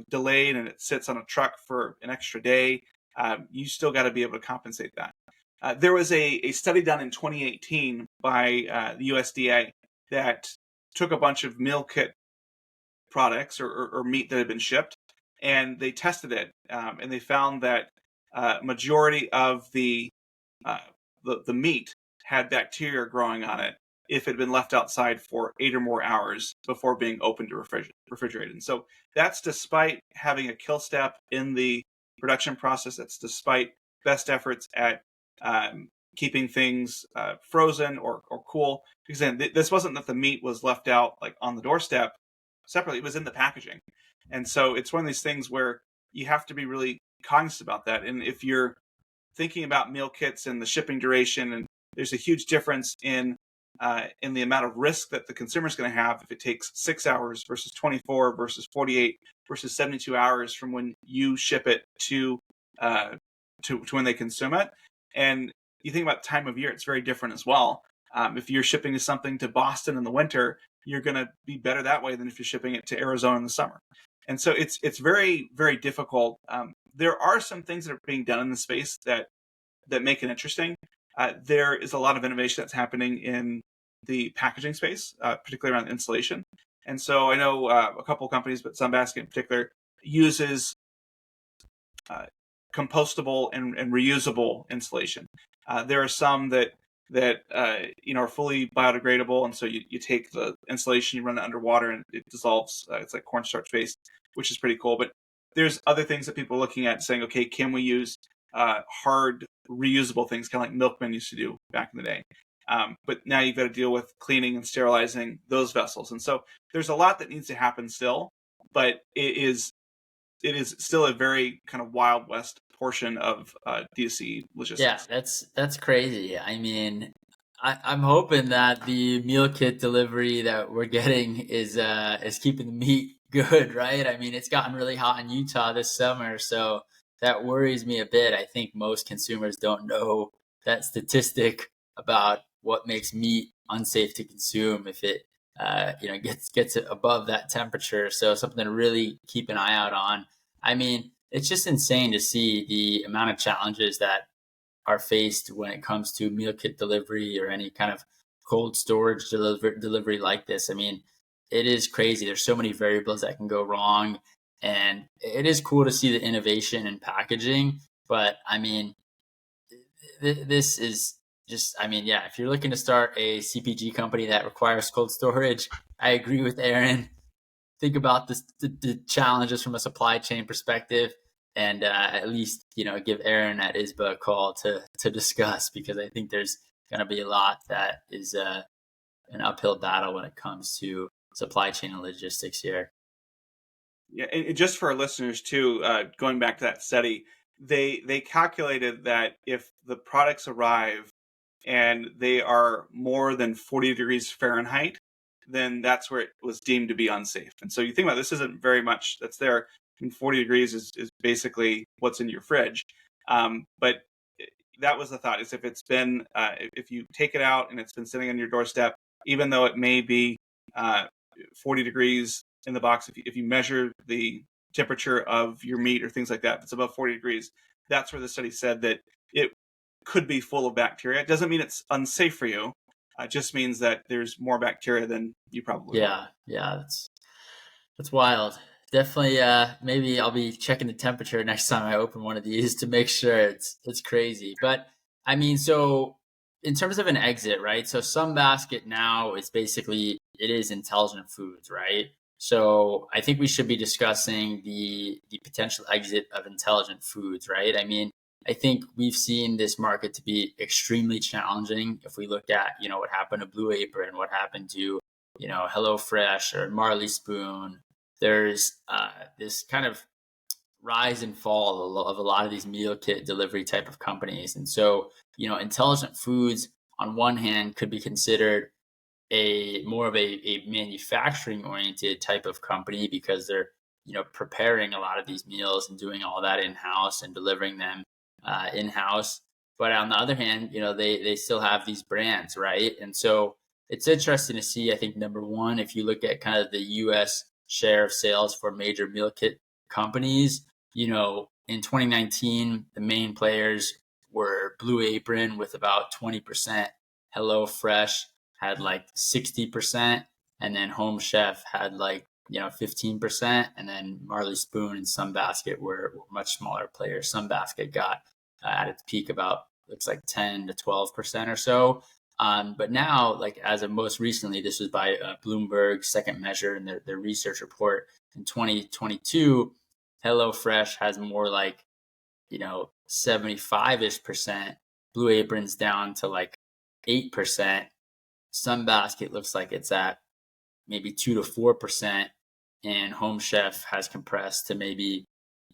delayed and it sits on a truck for an extra day, you still got to be able to compensate that. There was a study done in 2018 by the USDA that took a bunch of meal kit products or meat that had been shipped, and they tested it, and they found that majority of the meat had bacteria growing on it if it had been left outside for 8 or more hours before being opened to refrigerated. And so that's despite having a kill step in the production process. That's despite best efforts at keeping things frozen or cool. Because then this wasn't that the meat was left out like on the doorstep separately; it was in the packaging. And so it's one of these things where you have to be really cognizant about that. And if you're thinking about meal kits and the shipping duration, and there's a huge difference in the amount of risk that the consumer is going to have if it takes 6 hours versus 24 versus 48 versus 72 hours from when you ship it to when they consume it. And you think about time of year, it's very different as well. If you're shipping something to Boston in the winter, you're going to be better that way than if you're shipping it to Arizona in the summer. And so it's very, very difficult. There are some things that are being done in the space that make it interesting. There is a lot of innovation that's happening in the packaging space, particularly around insulation. And so I know a couple of companies, but Sunbasket in particular, uses compostable and reusable insulation. There are some that are fully biodegradable, and so you take the insulation, you run it underwater, and it dissolves. It's like cornstarch based, which is pretty cool. But there's other things that people are looking at, saying, okay, can we use hard reusable things, kind of like milkmen used to do back in the day? But now you've got to deal with cleaning and sterilizing those vessels, and so there's a lot that needs to happen still. But it is still a very kind of Wild West portion of D2C logistics. Yeah, that's crazy. I mean, I'm hoping that the meal kit delivery that we're getting is keeping the meat good, right? I mean, it's gotten really hot in Utah this summer, so that worries me a bit. I think most consumers don't know that statistic about what makes meat unsafe to consume if it gets above that temperature. So something to really keep an eye out on. I mean, it's just insane to see the amount of challenges that are faced when it comes to meal kit delivery or any kind of cold storage delivery like this. I mean, it is crazy. There's so many variables that can go wrong, and it is cool to see the innovation in packaging. But I mean, this is just, I mean, yeah, if you're looking to start a CPG company that requires cold storage, I agree with Aaron. Think about the challenges from a supply chain perspective, and at least give Aaron at ISBA a call to discuss, because I think there's going to be a lot that is an uphill battle when it comes to supply chain and logistics here. Yeah, and just for our listeners too, going back to that study, they calculated that if the products arrive and they are more than 40 degrees Fahrenheit, then that's where it was deemed to be unsafe. And so you think about this isn't very much that's there. I mean, 40 degrees is basically what's in your fridge. But that was the thought, is if it's been, if you take it out and it's been sitting on your doorstep, even though it may be 40 degrees in the box, if you measure the temperature of your meat or things like that, if it's above 40 degrees, that's where the study said that it could be full of bacteria. It doesn't mean it's unsafe for you. It just means that there's more bacteria than you probably want. Yeah, that's wild. Definitely, maybe I'll be checking the temperature next time I open one of these to make sure it's crazy. But I mean, so in terms of an exit, right? So Sunbasket now is basically, it is Intelligent Foods, right? So I think we should be discussing the potential exit of Intelligent Foods, right? I mean, I think we've seen this market to be extremely challenging. If we look at, what happened to Blue Apron, what happened to, HelloFresh or Marley Spoon, there's this kind of rise and fall of a lot of these meal kit delivery type of companies. And so, Intelligent Foods on one hand could be considered a more of a manufacturing oriented type of company, because they're, preparing a lot of these meals and doing all that in-house and delivering them in-house. But on the other hand, they still have these brands, right? And so it's interesting to see. I think number one, if you look at kind of the US share of sales for major meal kit companies, in 2019, the main players were Blue Apron with about 20%. HelloFresh had like 60%, and then Home Chef had like 15%, and then Marley Spoon and Sunbasket were much smaller players. Sunbasket got at its peak about, looks like 10 to 12% or so. But now, like as of most recently, this was by Bloomberg Second Measure in their research report in 2022, HelloFresh has more like 75-ish%. Blue Apron's down to like 8%. Sunbasket looks like it's at maybe 2 to 4%, and Home Chef has compressed to maybe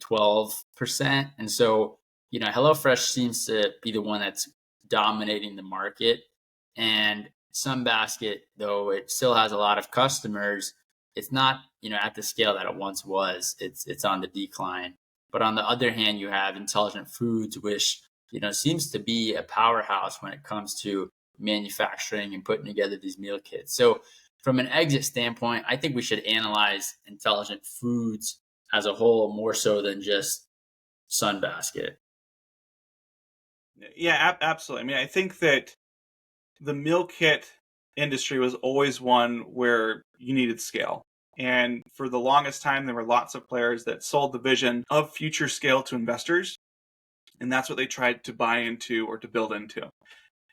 12%. And so, HelloFresh seems to be the one that's dominating the market. And Sunbasket, though it still has a lot of customers, it's not, at the scale that it once was. It's on the decline. But on the other hand, you have Intelligent Foods, which, seems to be a powerhouse when it comes to manufacturing and putting together these meal kits. So from an exit standpoint, I think we should analyze Intelligent Foods as a whole more so than just Sunbasket. Yeah, absolutely. I mean, I think that the meal kit industry was always one where you needed scale. And for the longest time, there were lots of players that sold the vision of future scale to investors. And that's what they tried to buy into or to build into.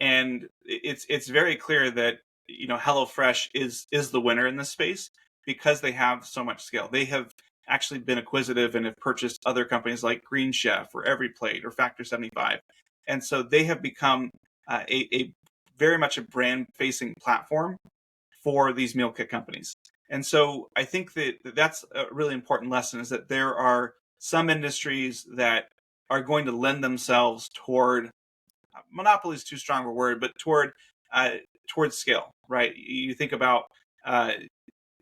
And it's very clear that, HelloFresh is the winner in this space because they have so much scale. They have actually been acquisitive and have purchased other companies like Green Chef or Every Plate or Factor 75. And so they have become a very much a brand facing platform for these meal kit companies. And so I think that that's a really important lesson, is that there are some industries that are going to lend themselves toward, monopoly is too strong of a word, but towards scale, right? You think about, I'm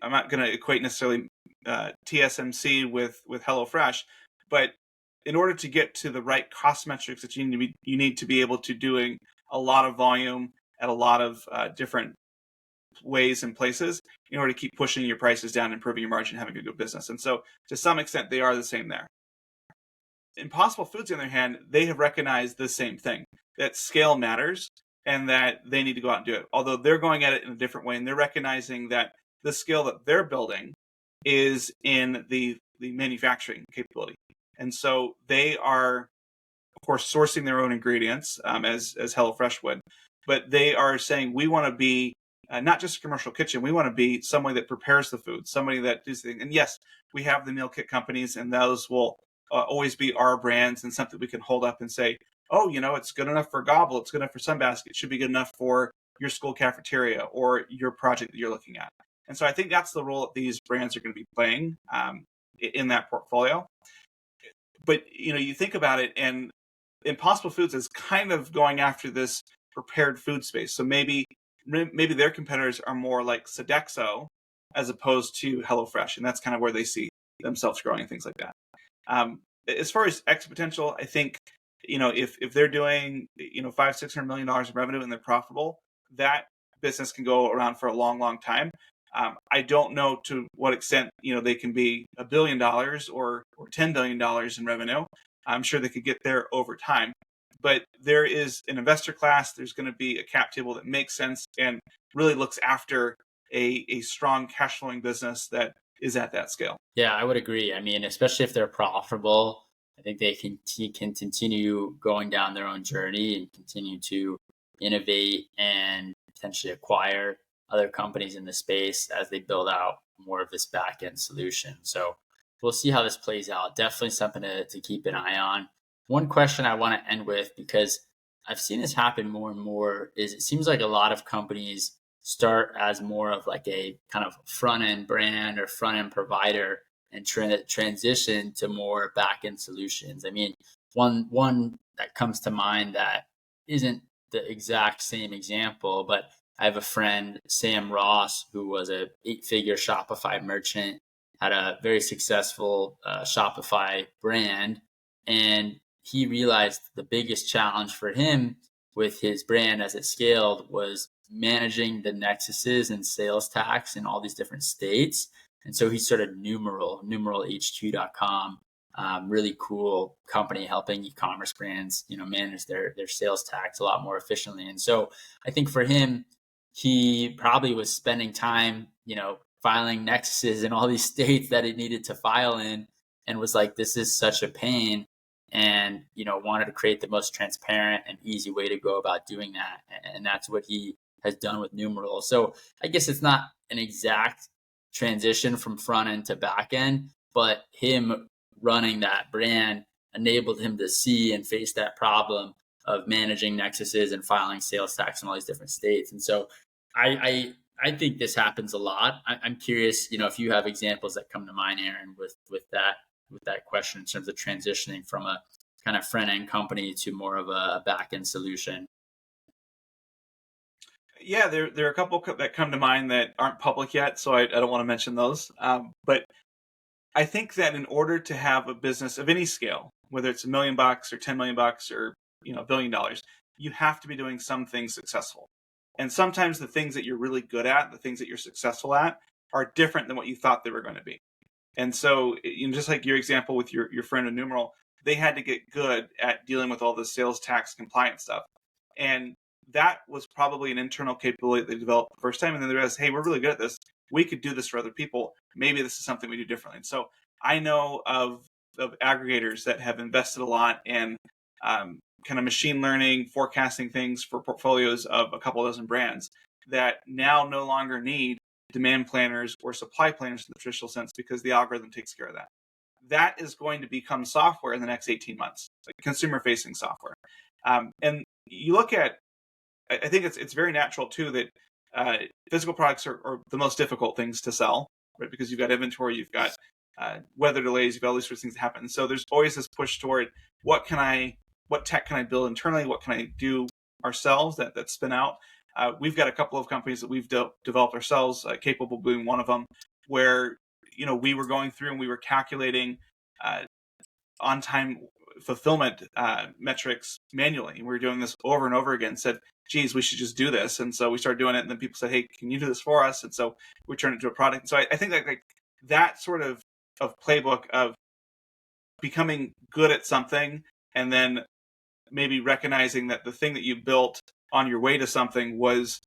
not going to equate necessarily TSMC with HelloFresh, but in order to get to the right cost metrics that you need to be able to doing a lot of volume at a lot of different ways and places in order to keep pushing your prices down, improving your margin, having a good business. And so to some extent, they are the same there. Impossible Foods, on the other hand, they have recognized the same thing, that scale matters and that they need to go out and do it. Although they're going at it in a different way, and they're recognizing that the scale that they're building is in the manufacturing capability. And so they are, of course, sourcing their own ingredients, as HelloFresh would, but they are saying, we want to be not just a commercial kitchen. We want to be somebody that prepares the food, somebody that does things. And yes, we have the meal kit companies, and those will always be our brands and something we can hold up and say, oh, it's good enough for Gobble, it's good enough for Sunbasket, it should be good enough for your school cafeteria or your project that you're looking at. And so I think that's the role that these brands are going to be playing in that portfolio. But you think about it, and Impossible Foods is kind of going after this prepared food space. So maybe their competitors are more like Sodexo as opposed to HelloFresh, and that's kind of where they see themselves growing and things like that. As far as exit potential, I think if they're doing $500-600 million in revenue and they're profitable, that business can go around for a long time. I don't know to what extent they can be $1 billion or $10 billion in revenue. I'm sure they could get there over time. But there is an investor class. There's going to be a cap table that makes sense and really looks after a strong cash flowing business that is at that scale. Yeah, I would agree. I mean, especially if they're profitable, I think they can continue going down their own journey and continue to innovate and potentially acquire other companies in the space as they build out more of this back end solution. So we'll see how this plays out. Definitely something to keep an eye on. One question I want to end with, because I've seen this happen more and more, is it seems like a lot of companies start as more of like a kind of front end brand or front end provider and transition to more back end solutions. I mean, one that comes to mind that isn't the exact same example, but I have a friend, Sam Ross, who was a 8-figure Shopify merchant, had a very successful Shopify brand, and he realized the biggest challenge for him with his brand as it scaled was managing the nexuses and sales tax in all these different states. And so he started numeralh2.com, really cool company helping e-commerce brands, manage their sales tax a lot more efficiently. And so I think for him, he probably was spending time, filing nexuses in all these states that he needed to file in, and was like, this is such a pain. And, wanted to create the most transparent and easy way to go about doing that. And that's what he has done with Numeral. So I guess it's not an exact transition from front end to back end, but him running that brand enabled him to see and face that problem of managing nexuses and filing sales tax in all these different states. And so I think this happens a lot. I'm curious, if you have examples that come to mind, Aaron, with that question in terms of transitioning from a kind of front end company to more of a back end solution. Yeah, there are a couple that come to mind that aren't public yet, so I don't want to mention those. But I think that in order to have a business of any scale, whether it's $1 million or $10 million or $1 billion, you have to be doing something successful. And sometimes the things that you're really good at, the things that you're successful at, are different than what you thought they were going to be. And so, just like your example with your friend in Numeral, they had to get good at dealing with all the sales tax compliance stuff. And that was probably an internal capability they developed the first time. And then they realized, hey, we're really good at this. We could do this for other people. Maybe this is something we do differently. And so I know of aggregators that have invested a lot in kind of machine learning, forecasting things for portfolios of a couple dozen brands that now no longer need demand planners or supply planners in the traditional sense, because the algorithm takes care of that. That is going to become software in the next 18 months, like consumer-facing software. And you look at, I think it's very natural too that physical products are the most difficult things to sell, right? Because you've got inventory, you've got weather delays, you've got all these sorts of things that happen. So there's always this push toward what tech can I build internally? What can I do ourselves that spin out? We've got a couple of companies that we've developed ourselves, Capable being one of them, where we were going through and we were calculating on-time fulfillment metrics manually. And we were doing this over and over again. Said, geez, we should just do this. And so we started doing it. And then people said, hey, can you do this for us? And so we turned it into a product. And so I think that that sort of playbook of becoming good at something and then maybe recognizing that the thing that you built on your way to something was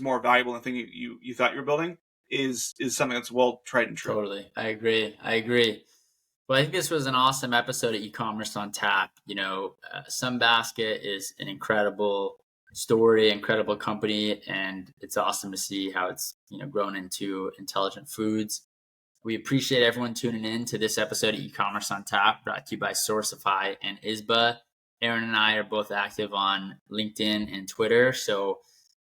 more valuable than the thing you thought you were building is something that's well tried and true. Totally. I agree. Well, I think this was an awesome episode of E-commerce on Tap. Sunbasket is an incredible story, incredible company, and it's awesome to see how it's grown into Intelligent Foods. We appreciate everyone tuning in to this episode of E-commerce on Tap, brought to you by Sourcify and ISBA. Aaron and I are both active on LinkedIn and Twitter, so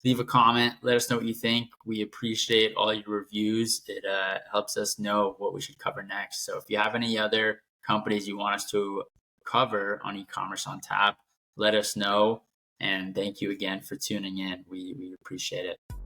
leave a comment. Let us know what you think. We appreciate all your reviews. It helps us know what we should cover next. So if you have any other companies you want us to cover on E-commerce on Tap, let us know. And thank you again for tuning in. We appreciate it.